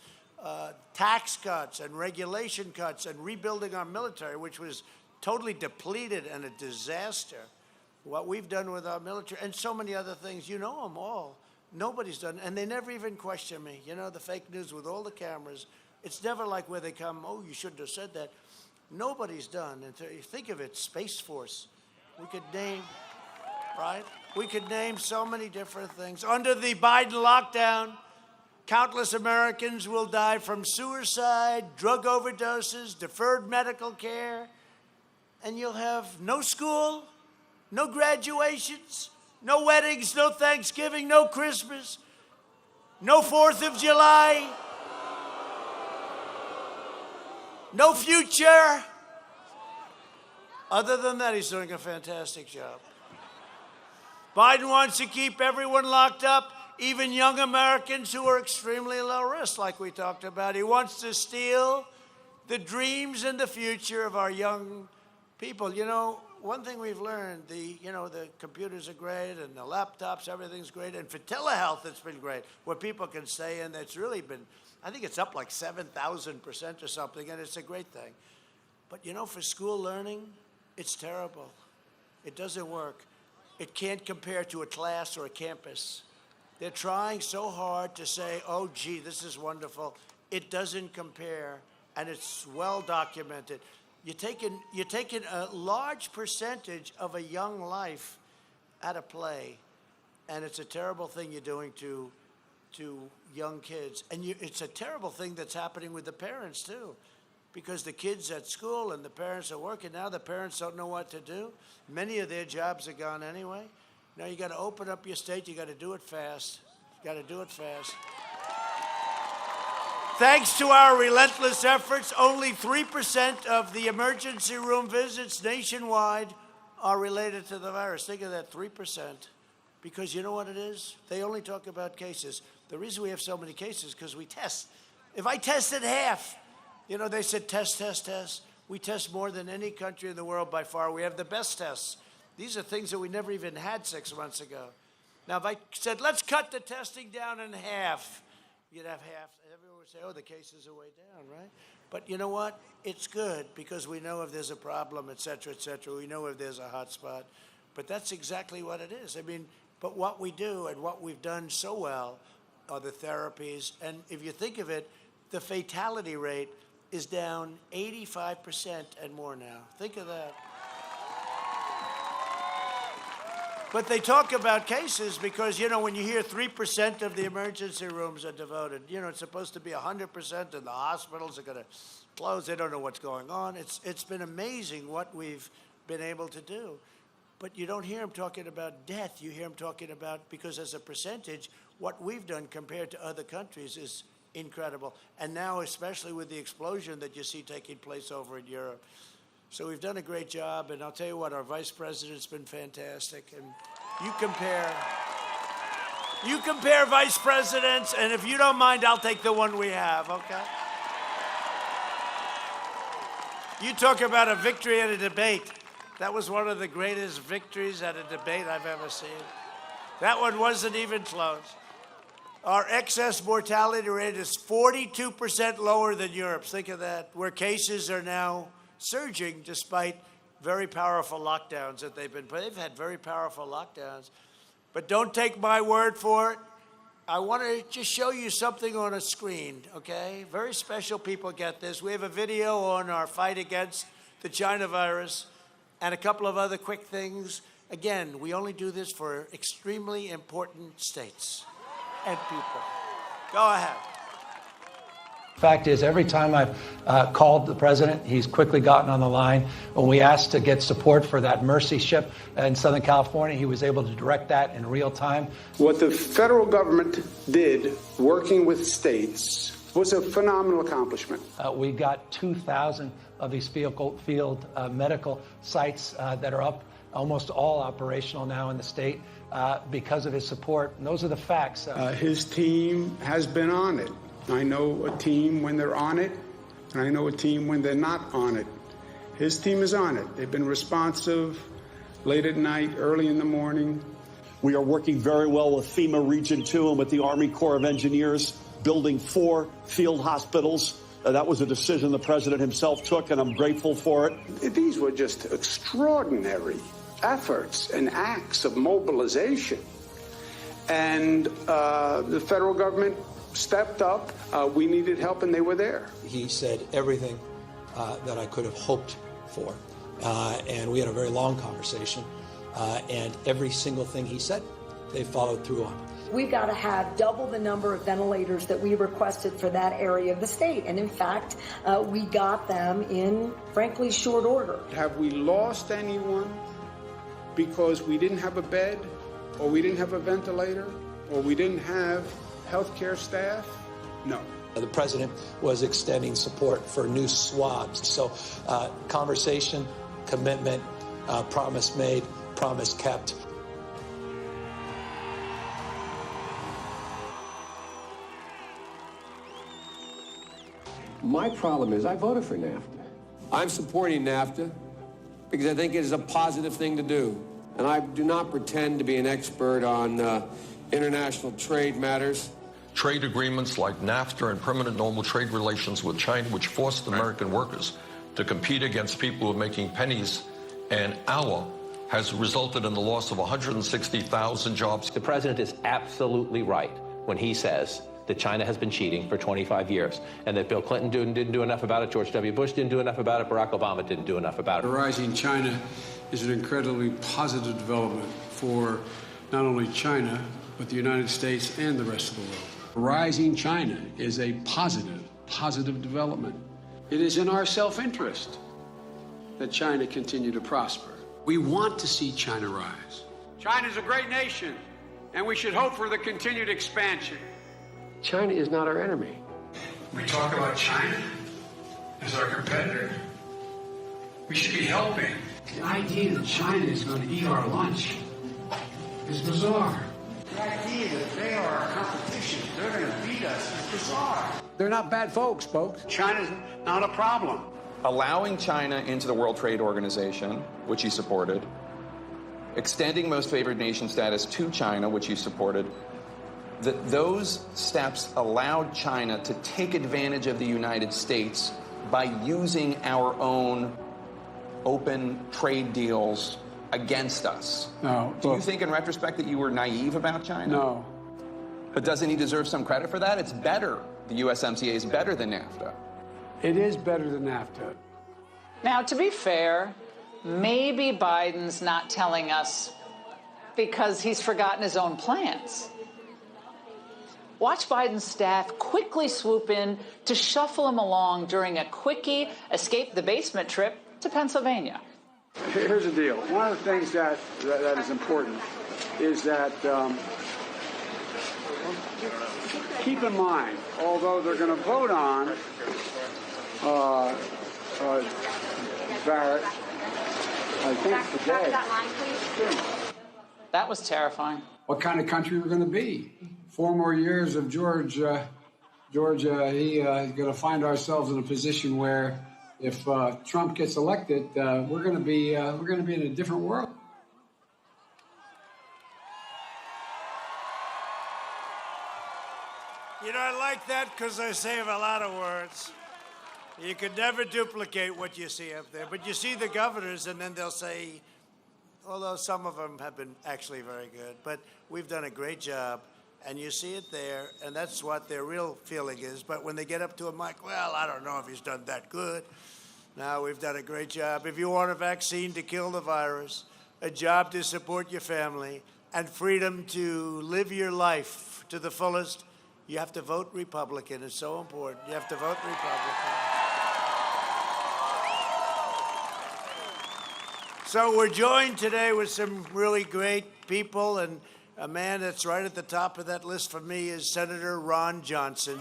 tax cuts and regulation cuts and rebuilding our military, which was totally depleted and a disaster. What we've done with our military and so many other things, you know them all. Nobody's done, and they never even question me. You know, the fake news with all the cameras, it's never like where they come, oh, you shouldn't have said that. Nobody's done. And you think of it, Space Force. We could name, right? We could name so many different things. Under the Biden lockdown, countless Americans will die from suicide, drug overdoses, deferred medical care, and you'll have no school, no graduations, no weddings, no Thanksgiving, no Christmas, no 4th of July, no future. Other than that, he's doing a fantastic job. Biden wants to keep everyone locked up, even young Americans who are extremely low risk, like we talked about. He wants to steal the dreams and the future of our young people. You know, one thing we've learned, the computers are great and the laptops, everything's great. And for telehealth, it's been great, where people can stay in. It's really been, I think it's up like 7,000% or something, and it's a great thing. But you know, for school learning, it's terrible. It doesn't work. It can't compare to a class or a campus. They're trying so hard to say, oh, gee, this is wonderful. It doesn't compare, and it's well documented. You're taking a large percentage of a young life out of play, and it's a terrible thing you're doing to young kids. And it's a terrible thing that's happening with the parents, too, because the kids at school and the parents are working. Now the parents don't know what to do. Many of their jobs are gone anyway. Now you got to open up your state. You got to do it fast. You got to do it fast. Thanks to our relentless efforts, only 3% of the emergency room visits nationwide are related to the virus. Think of that, 3%. Because you know what it is? They only talk about cases. The reason we have so many cases is because we test. If I tested half, you know, they said test, test, test. We test more than any country in the world by far. We have the best tests. These are things that we never even had 6 months ago. Now, if I said, let's cut the testing down in half, you'd have half. Everyone would say, oh, the cases are way down, right? But you know what? It's good because we know if there's a problem, et cetera, et cetera. We know if there's a hot spot. But that's exactly what it is. I mean, but what we do and what we've done so well are the therapies. And if you think of it, the fatality rate is down 85% and more now. Think of that. But they talk about cases because, you know, when you hear 3% of the emergency rooms are devoted, you know, it's supposed to be 100% and the hospitals are going to close. They don't know what's going on. It's been amazing what we've been able to do. But you don't hear them talking about death. You hear them talking about, because as a percentage, what we've done compared to other countries is incredible. And now, especially with the explosion that you see taking place over in Europe. So we've done a great job, and I'll tell you what, our vice president's been fantastic. And you compare vice presidents, and if you don't mind, I'll take the one we have, okay? You talk about a victory at a debate. That was one of the greatest victories at a debate I've ever seen. That one wasn't even close. Our excess mortality rate is 42% lower than Europe's. Think of that, where cases are now surging despite very powerful lockdowns that they've had very powerful lockdowns. But don't take my word for it. I want to just show you something on a screen, okay? Very special people get this. We have a video on our fight against the China virus and a couple of other quick things. Again, we only do this for extremely important states and people. Go ahead. Fact is, every time I've called the president, he's quickly gotten on the line. When we asked to get support for that Mercy ship in Southern California, he was able to direct that in real time. What the federal government did, working with states, was a phenomenal accomplishment. We got 2,000 of these field medical sites that are up, almost all operational now in the state because of his support. And those are the facts. His team has been on it. I know a team when they're on it, and I know a team when they're not on it. His team is on it. They've been responsive late at night, early in the morning. We are working very well with FEMA Region 2 and with the Army Corps of Engineers, building 4 field hospitals. That was a decision the president himself took, and I'm grateful for it. These were just extraordinary efforts and acts of mobilization. And the federal government stepped up. We needed help, and they were there. He said everything that I could have hoped for. And we had a very long conversation. And every single thing he said, they followed through on. We've got to have double the number of ventilators that we requested for that area of the state. And in fact, we got them in, frankly, short order. Have we lost anyone because we didn't have a bed, or we didn't have a ventilator, or we didn't have healthcare staff? No. The president was extending support for new swabs. So conversation, commitment, promise made, promise kept. My problem is I voted for NAFTA. I'm supporting NAFTA because I think it is a positive thing to do. And I do not pretend to be an expert on international trade matters. Trade agreements like NAFTA and permanent normal trade relations with China, which forced American workers to compete against people who are making pennies an hour, has resulted in the loss of 160,000 jobs. The president is absolutely right when he says that China has been cheating for 25 years and that Bill Clinton didn't do enough about it, George W. Bush didn't do enough about it, Barack Obama didn't do enough about it. Rising China is an incredibly positive development for not only China, but the United States and the rest of the world. Rising China is a positive development. It is in our self-interest that China continue to prosper. We want to see China rise. China is a great nation, and we should hope for the continued expansion. China is not our enemy. We talk about China as our competitor. We should be helping. The idea that China is going to eat our lunch is bizarre. The idea that they are our competition, they're going to beat us, is bizarre. They're not bad folks. China's not a problem. Allowing China into the World Trade Organization, which he supported, extending most favored nation status to China, which you supported, that those steps allowed China to take advantage of the United States by using our own open trade deals against us. No. Do you think in retrospect that you were naive about China? No. But doesn't he deserve some credit for that? It's better. The USMCA is better than NAFTA. It is better than NAFTA. Now, to be fair, maybe Biden's not telling us because he's forgotten his own plans. Watch Biden's staff quickly swoop in to shuffle him along during a quickie escape the basement trip to Pennsylvania. Here's the deal. One of the things that is important is that keep in mind, although they're going to vote on Barrett, I think today. That was terrifying. What kind of country we're going to be? 4 more years of Georgia, he's going to find ourselves in a position where if Trump gets elected, we're going to be in a different world. You know, I like that because I save a lot of words. You could never duplicate what you see up there, but you see the governors, and then they'll say, although some of them have been actually very good, but we've done a great job, and you see it there, and that's what their real feeling is. But when they get up to a mic, well, I don't know if he's done that good. Now, we've done a great job. If you want a vaccine to kill the virus, a job to support your family, and freedom to live your life to the fullest, you have to vote Republican. It's so important. You have to vote Republican. So we're joined today with some really great people, and a man that's right at the top of that list for me is Senator Ron Johnson.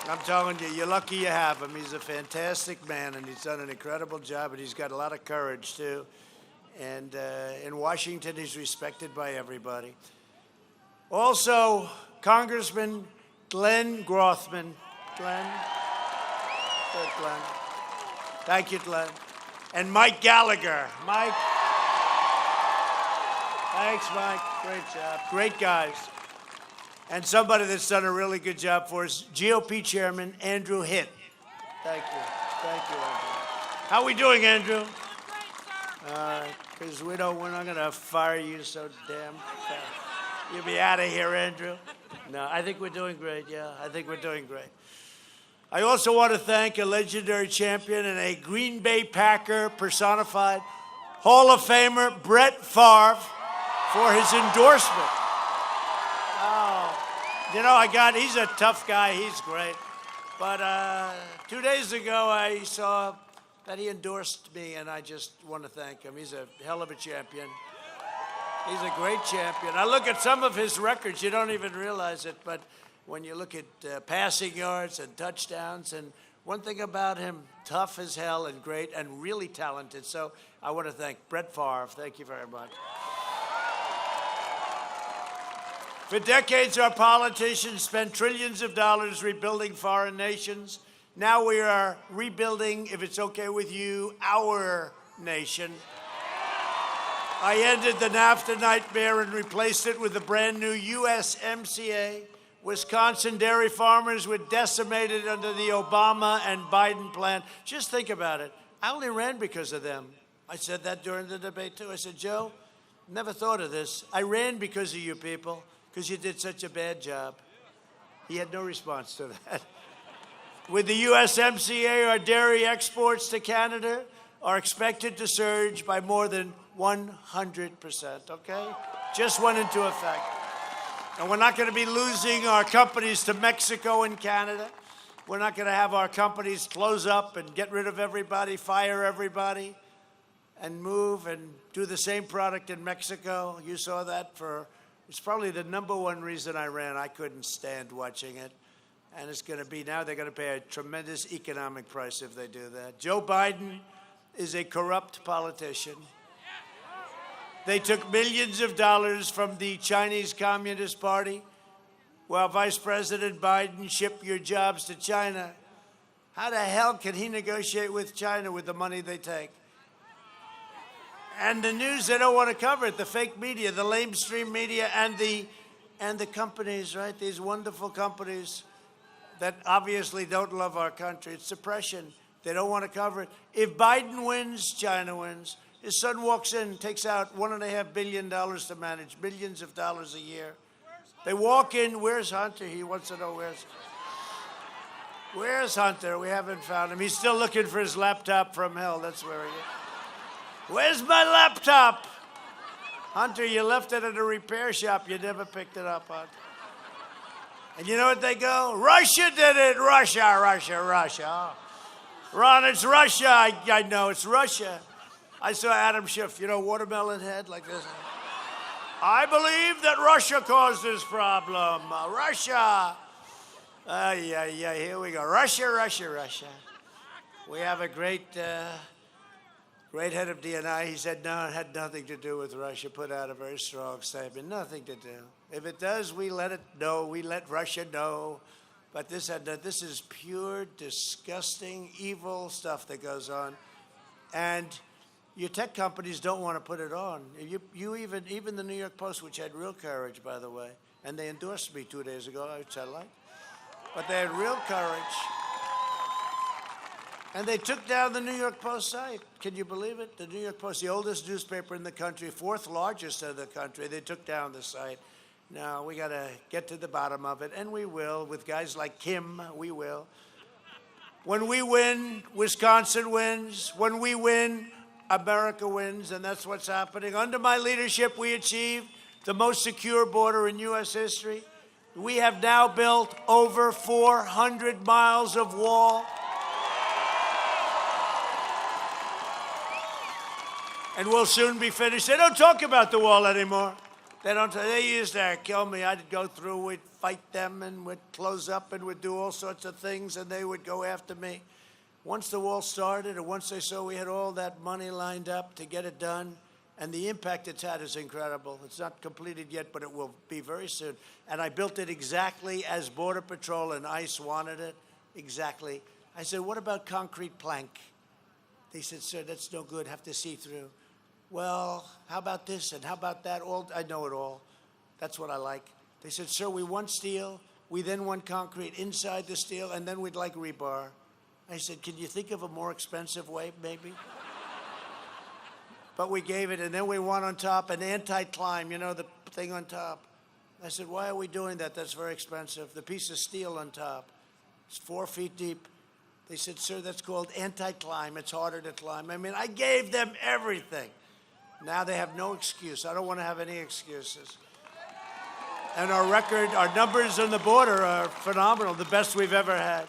I'm telling you, you're lucky you have him. He's a fantastic man, and he's done an incredible job, and he's got a lot of courage, too. And in Washington, he's respected by everybody. Also, Congressman Glenn Grothman. Glenn? Good, Glenn. Thank you, Glenn. And Mike Gallagher. Mike. Thanks, Mike. Great job. Great guys. And somebody that's done a really good job for us, GOP Chairman Andrew Hitt. Thank you. Thank you, Andrew. How are we doing, Andrew? All right, because we're not going to fire you so damn fast. You'll be out of here, Andrew. No, I think we're doing great, yeah. I think we're doing great. I also want to thank a legendary champion and a Green Bay Packer personified, Hall of Famer Brett Favre, for his endorsement. Oh, you know, he's a tough guy. He's great. But 2 days ago, I saw that he endorsed me, and I just want to thank him. He's a hell of a champion. He's a great champion. I look at some of his records. You don't even realize it, but when you look at passing yards and touchdowns, and one thing about him, tough as hell and great and really talented. So I want to thank Brett Favre. Thank you very much. For decades, our politicians spent trillions of dollars rebuilding foreign nations. Now we are rebuilding, if it's okay with you, our nation. I ended the NAFTA nightmare and replaced it with a brand new USMCA. Wisconsin dairy farmers were decimated under the Obama and Biden plan. Just think about it. I only ran because of them. I said that during the debate, too. I said, Joe, never thought of this. I ran because of you people, because you did such a bad job. He had no response to that. With the USMCA, our dairy exports to Canada are expected to surge by more than 100%, okay? Just went into effect. And we're not going to be losing our companies to Mexico and Canada. We're not going to have our companies close up and get rid of everybody, fire everybody, and move and do the same product in Mexico. You saw that it's probably the #1 reason I ran. I couldn't stand watching it. And it's going to be now they're going to pay a tremendous economic price if they do that. Joe Biden is a corrupt politician. They took millions of dollars from the Chinese Communist Party while Vice President Biden shipped your jobs to China. How the hell can he negotiate with China with the money they take? And the news, they don't want to cover it. The fake media, the lamestream media, and the companies, right? These wonderful companies that obviously don't love our country. It's suppression. They don't want to cover it. If Biden wins, China wins. His son walks in, takes out $1.5 billion to manage, billions of dollars a year. They walk in, where's Hunter? He wants to know where's Hunter? We haven't found him. He's still looking for his laptop from hell. That's where he is. Where's my laptop? Hunter, you left it at a repair shop. You never picked it up, Hunter. And you know what they go? Russia did it. Russia, Russia, Russia. Ron, it's Russia. I know, it's Russia. I saw Adam Schiff, watermelon head like this. I believe that Russia caused this problem. Russia. Yeah, here we go. Russia, Russia, Russia. We have a great head of DNI. He said, no, it had nothing to do with Russia. Put out a very strong statement. Nothing to do. If it does, we let it know. We let Russia know. But this is pure, disgusting, evil stuff that goes on. And your tech companies don't want to put it on. Even the New York Post, which had real courage, by the way, and they endorsed me 2 days ago, which I like. But they had real courage. And they took down the New York Post site. Can you believe it? The New York Post, the oldest newspaper in the country, fourth largest in the country, they took down the site. Now, we got to get to the bottom of it, and we will. With guys like Kim, we will. When we win, Wisconsin wins. When we win, America wins, and that's what's happening. Under my leadership, we achieved the most secure border in U.S. history. We have now built over 400 miles of wall. And we'll soon be finished. They don't talk about the wall anymore. They used to kill me. I'd go through, we'd fight them, and we'd close up, and we'd do all sorts of things, and they would go after me. Once the wall started, or once they saw we had all that money lined up to get it done, and the impact it's had is incredible. It's not completed yet, but it will be very soon. And I built it exactly as Border Patrol and ICE wanted it, exactly. I said, what about concrete plank? They said, sir, that's no good, have to see through. Well, how about this and how about that? I know it all. That's what I like. They said, sir, we want steel. We then want concrete inside the steel, and then we'd like rebar. I said, can you think of a more expensive way, maybe? But we gave it, and then we want on top an anti-climb, the thing on top. I said, why are we doing that? That's very expensive. The piece of steel on top, it's 4 feet deep. They said, sir, that's called anti-climb. It's harder to climb. I mean, I gave them everything. Now they have no excuse. I don't want to have any excuses. And our numbers on the border are phenomenal, the best we've ever had.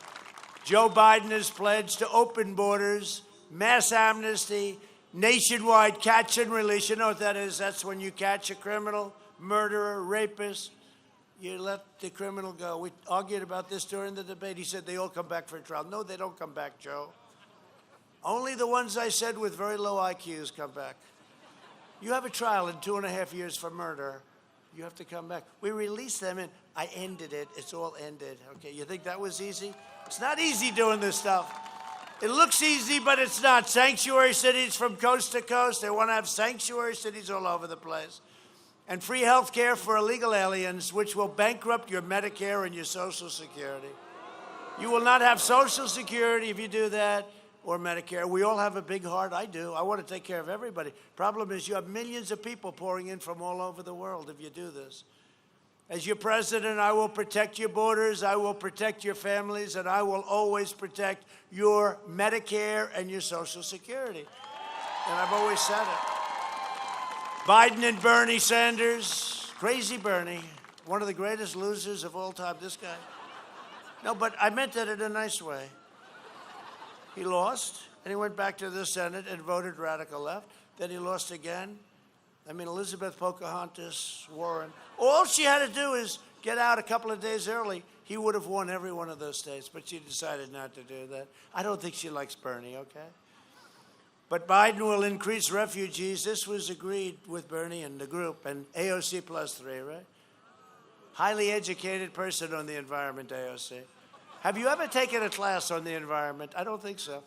Joe Biden has pledged to open borders, mass amnesty, nationwide catch and release. You know what that is? That's when you catch a criminal, murderer, rapist, you let the criminal go. We argued about this during the debate. He said they all come back for trial. No, they don't come back, Joe. Only the ones I said with very low IQs come back. You have a trial in 2.5 years for murder. You have to come back. We released them, and I ended it. It's all ended. Okay, you think that was easy? It's not easy doing this stuff. It looks easy, but it's not. Sanctuary cities from coast to coast. They want to have sanctuary cities all over the place. And free health care for illegal aliens, which will bankrupt your Medicare and your Social Security. You will not have Social Security if you do that, or Medicare. We all have a big heart. I do. I want to take care of everybody. Problem is you have millions of people pouring in from all over the world if you do this. As your president, I will protect your borders, I will protect your families, and I will always protect your Medicare and your Social Security. And I've always said it. Biden and Bernie Sanders, crazy Bernie, one of the greatest losers of all time, this guy. No, but I meant that in a nice way. He lost, and he went back to the Senate and voted radical left. Then he lost again. I mean, Elizabeth, Pocahontas, Warren. All she had to do is get out a couple of days early. He would have won every one of those states, but she decided not to do that. I don't think she likes Bernie, okay? But Biden will increase refugees. This was agreed with Bernie and the group, and AOC +3, right? Highly educated person on the environment, AOC. Have you ever taken a class on the environment? I don't think so.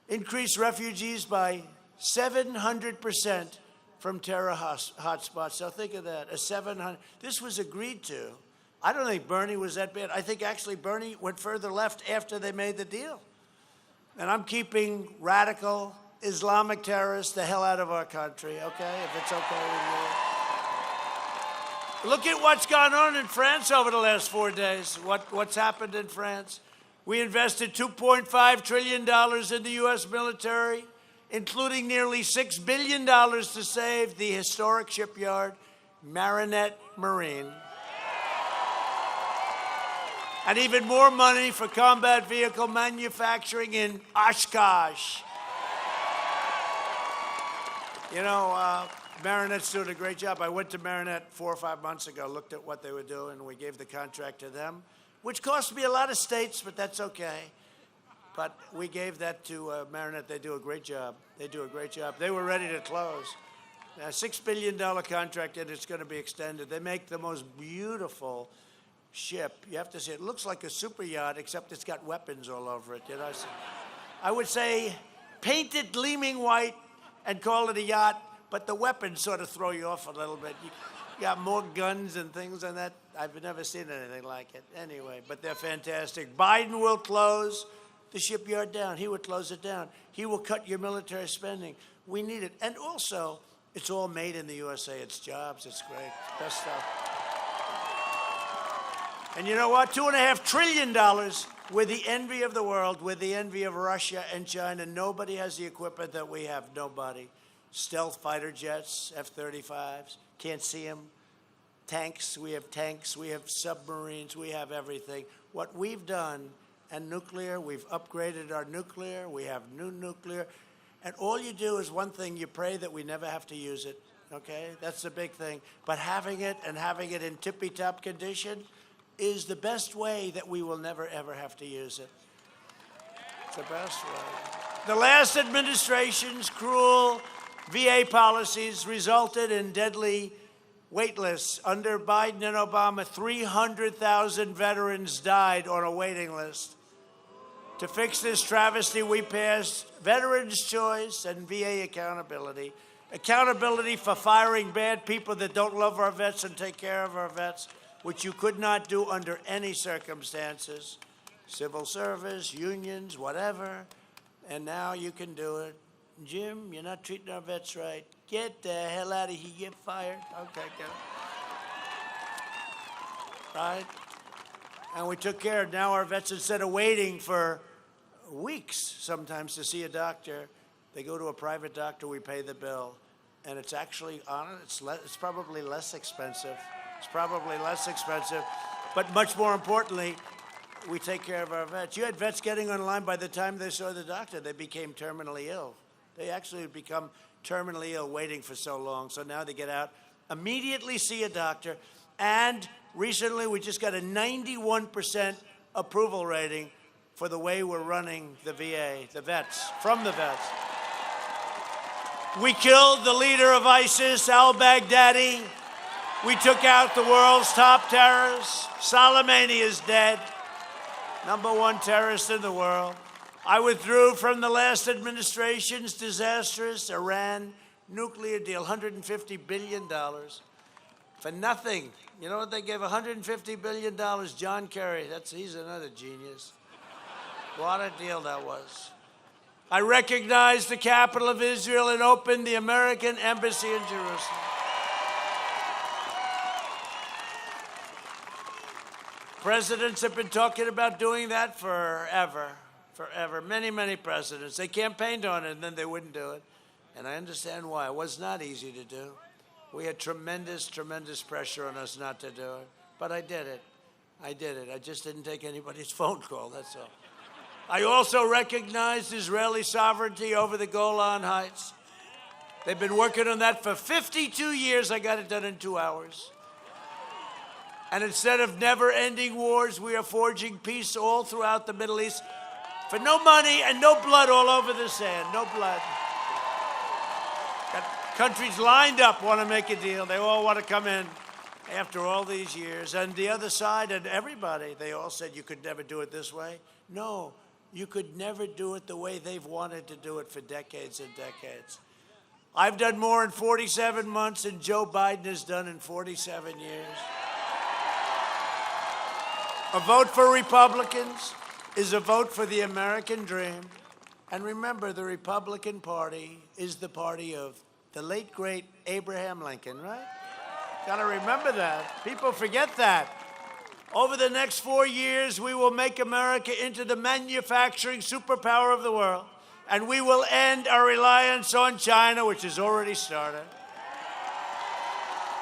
Increase refugees by 700% from terror hotspots. So think of that, a 700. This was agreed to. I don't think Bernie was that bad. I think actually Bernie went further left after they made the deal. And I'm keeping radical Islamic terrorists the hell out of our country, okay, if it's okay with you. Look at what's gone on in France over the last 4 days, what's happened in France. We invested $2.5 trillion in the U.S. military, including nearly $6 billion to save the historic shipyard, Marinette Marine. And even more money for combat vehicle manufacturing in Oshkosh. You know, Marinette's doing a great job. I went to Marinette 4 or 5 months ago, looked at what they were doing, and we gave the contract to them, which cost me a lot of states, but that's okay. But we gave that to Marinette. They do a great job. They do a great job. They were ready to close. A $6 billion contract, and it's going to be extended. They make the most beautiful ship. You have to see it. It looks like a super yacht, except it's got weapons all over it. You know, I would say paint it gleaming white and call it a yacht, but the weapons sort of throw you off a little bit. You got more guns and things on that. I've never seen anything like it. Anyway, but they're fantastic. Biden will close the shipyard down. He would close it down. He will cut your military spending. We need it. And also, it's all made in the USA. It's jobs. It's great. Best stuff. And you know what? $2.5 trillion. We're the envy of the world. We're the envy of Russia and China. Nobody has the equipment that we have. Nobody. Stealth fighter jets, F-35s. Can't see them. Tanks. We have tanks. We have submarines. We have everything. What we've done, and nuclear, we've upgraded our nuclear. We have new nuclear. And all you do is one thing. You pray that we never have to use it. Okay? That's the big thing. But having it and having it in tippy-top condition is the best way that we will never, ever have to use it. It's the best way. The last administration's cruel VA policies resulted in deadly wait lists. Under Biden and Obama, 300,000 veterans died on a waiting list. To fix this travesty, we passed Veterans' Choice and VA accountability. Accountability for firing bad people that don't love our vets and take care of our vets, which you could not do under any circumstances. Civil service, unions, whatever. And now you can do it. Jim, you're not treating our vets right. Get the hell out of here. Get fired. Okay, get it. Right? And we took care of now our vets, instead of waiting for weeks sometimes to see a doctor, they go to a private doctor, we pay the bill. And it's actually, it's probably less expensive. It's probably less expensive. But much more importantly, we take care of our vets. You had vets getting online by the time they saw the doctor, they became terminally ill. They actually had become terminally ill waiting for so long. So now they get out, immediately see a doctor. And recently we just got a 91% approval rating for the way we're running the VA, the vets, from the vets. We killed the leader of ISIS, al-Baghdadi. We took out the world's top terrorist. Soleimani is dead. #1 terrorist in the world. I withdrew from the last administration's disastrous Iran nuclear deal, $150 billion for nothing. You know what they gave $150 billion? John Kerry, he's another genius. What a deal that was. I recognized the capital of Israel and opened the American embassy in Jerusalem. Presidents have been talking about doing that forever. Many, many presidents. They campaigned on it, and then they wouldn't do it. And I understand why. It was not easy to do. We had tremendous, tremendous pressure on us not to do it. But I did it. I just didn't take anybody's phone call, that's all. I also recognized Israeli sovereignty over the Golan Heights. They've been working on that for 52 years. I got it done in 2 hours. And instead of never-ending wars, we are forging peace all throughout the Middle East for no money and no blood all over the sand. No blood. Got countries lined up want to make a deal. They all want to come in after all these years. And the other side and everybody, they all said you could never do it this way. No, you could never do it the way they've wanted to do it for decades and decades. I've done more in 47 months than Joe Biden has done in 47 years. A vote for Republicans is a vote for the American dream. And remember, the Republican Party is the party of the late, great Abraham Lincoln, right? Got to remember that. People forget that. Over the next 4 years, we will make America into the manufacturing superpower of the world. And we will end our reliance on China, which has already started.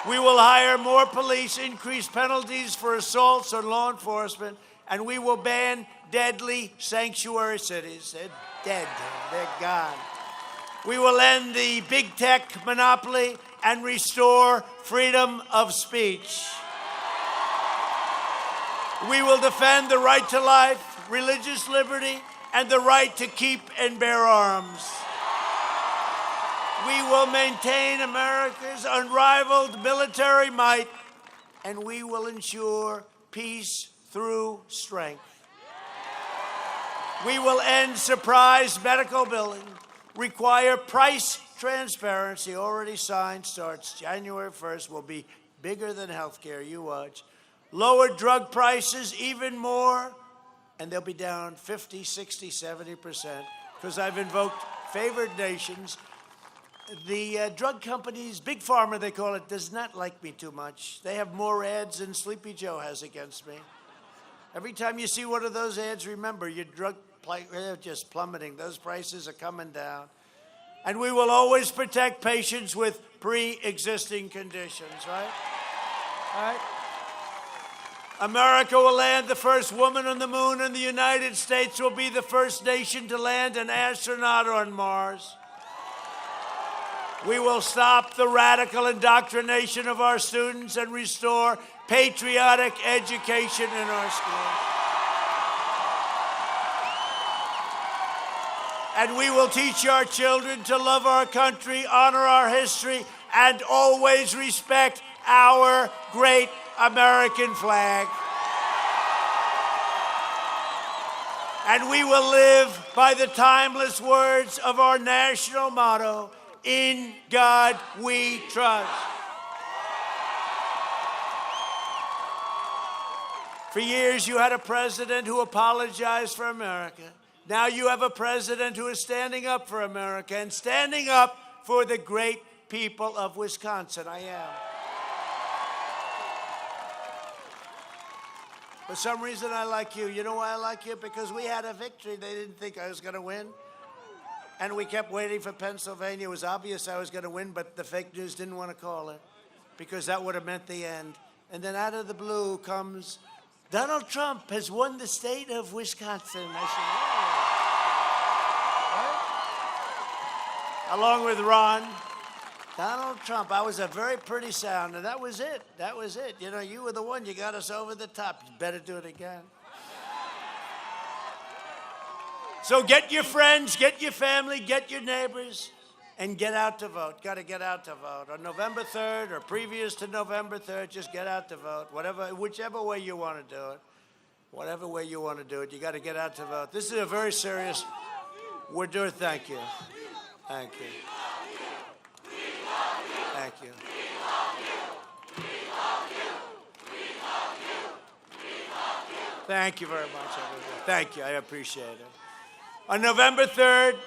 We will hire more police, increase penalties for assaults on law enforcement, and we will ban deadly sanctuary cities. They're dead. They're gone. We will end the big tech monopoly and restore freedom of speech. We will defend the right to life, religious liberty, and the right to keep and bear arms. We will maintain America's unrivaled military might, and we will ensure peace through strength. We will end surprise medical billing, require price transparency, already signed, starts January 1st, will be bigger than healthcare, you watch. Lower drug prices even more, and they'll be down 50, 60, 70%, because I've invoked favored nations. The drug companies, Big Pharma they call it, does not like me too much. They have more ads than Sleepy Joe has against me. Every time you see one of those ads, remember, your drug they're just plummeting. Those prices are coming down. And we will always protect patients with pre-existing conditions, right? All right? America will land the first woman on the moon, and the United States will be the first nation to land an astronaut on Mars. We will stop the radical indoctrination of our students and restore patriotic education in our schools. And we will teach our children to love our country, honor our history, and always respect our great American flag. And we will live by the timeless words of our national motto, "In God we trust." For years, you had a president who apologized for America. Now you have a president who is standing up for America and standing up for the great people of Wisconsin. I am. For some reason, I like you. You know why I like you? Because we had a victory. They didn't think I was going to win. And we kept waiting for Pennsylvania. It was obvious I was going to win, but the fake news didn't want to call it because that would have meant the end. And then out of the blue comes, Donald Trump has won the state of Wisconsin. I said, yeah. Right? Along with Ron, Donald Trump. I was a very pretty sound, and that was it. That was it. You know, you were the one. You got us over the top. You better do it again. So get your friends, get your family, get your neighbors, and get out to vote. Got to get out to vote. On November 3rd or previous to November 3rd, just get out to vote. Whichever way you want to do it. Whatever way you want to do it, you got to get out to vote. This is a very serious... We're doing... Thank you. Thank you. Thank you. Thank you very much, everybody. Thank you. I appreciate it. On November 3rd,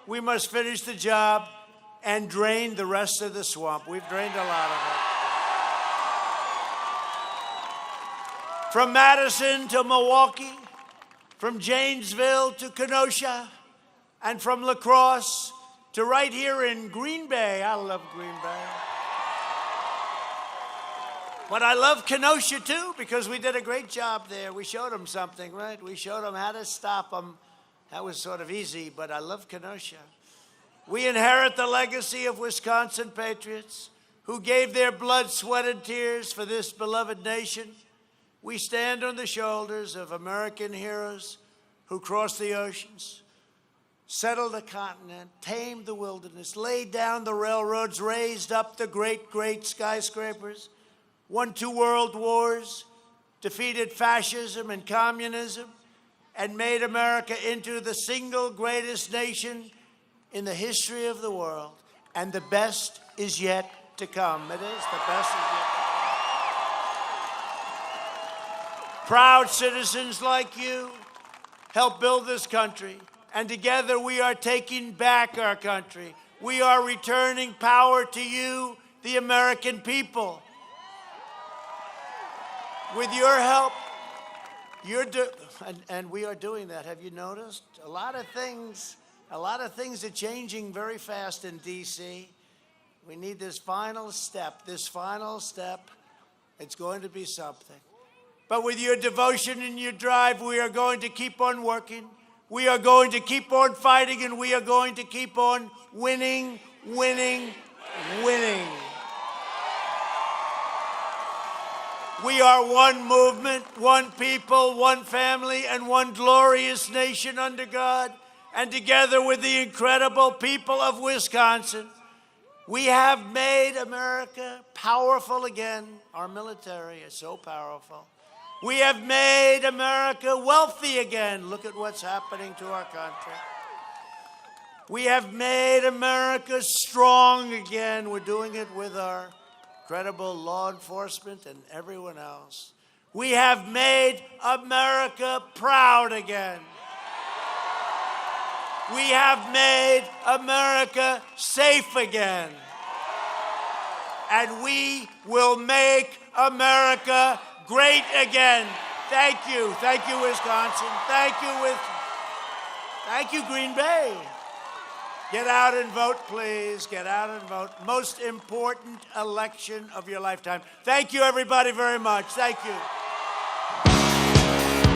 we must finish the job and drain the rest of the swamp. We've drained a lot of it. From Madison to Milwaukee, from Janesville to Kenosha, and from La Crosse to right here in Green Bay. I love Green Bay. But I love Kenosha, too, because we did a great job there. We showed them something, right? We showed them how to stop them. That was sort of easy, but I love Kenosha. We inherit the legacy of Wisconsin patriots who gave their blood, sweat, and tears for this beloved nation. We stand on the shoulders of American heroes who crossed the oceans, settled the continent, tamed the wilderness, laid down the railroads, raised up the great, great skyscrapers, won 2 world wars, defeated fascism and communism, and made America into the single greatest nation in the history of the world. And the best is yet to come. It is. The best is yet to come. Proud citizens like you help build this country. And together we are taking back our country. We are returning power to you, the American people. With your help, and we are doing that. Have you noticed? A lot of things are changing very fast in D.C. We need this final step. It's going to be something. But with your devotion and your drive, we are going to keep on working. We are going to keep on fighting, and we are going to keep on winning, winning, winning. We are one movement, one people, one family, and one glorious nation under God. And together with the incredible people of Wisconsin, we have made America powerful again. Our military is so powerful. We have made America wealthy again. Look at what's happening to our country. We have made America strong again. We're doing it with our incredible law enforcement and everyone else. We have made America proud again. We have made America safe again. And we will make America great again. Thank you. Thank you, Wisconsin. Thank you, Green Bay. Get out and vote, please. Get out and vote. Most important election of your lifetime. Thank you, everybody, very much. Thank you.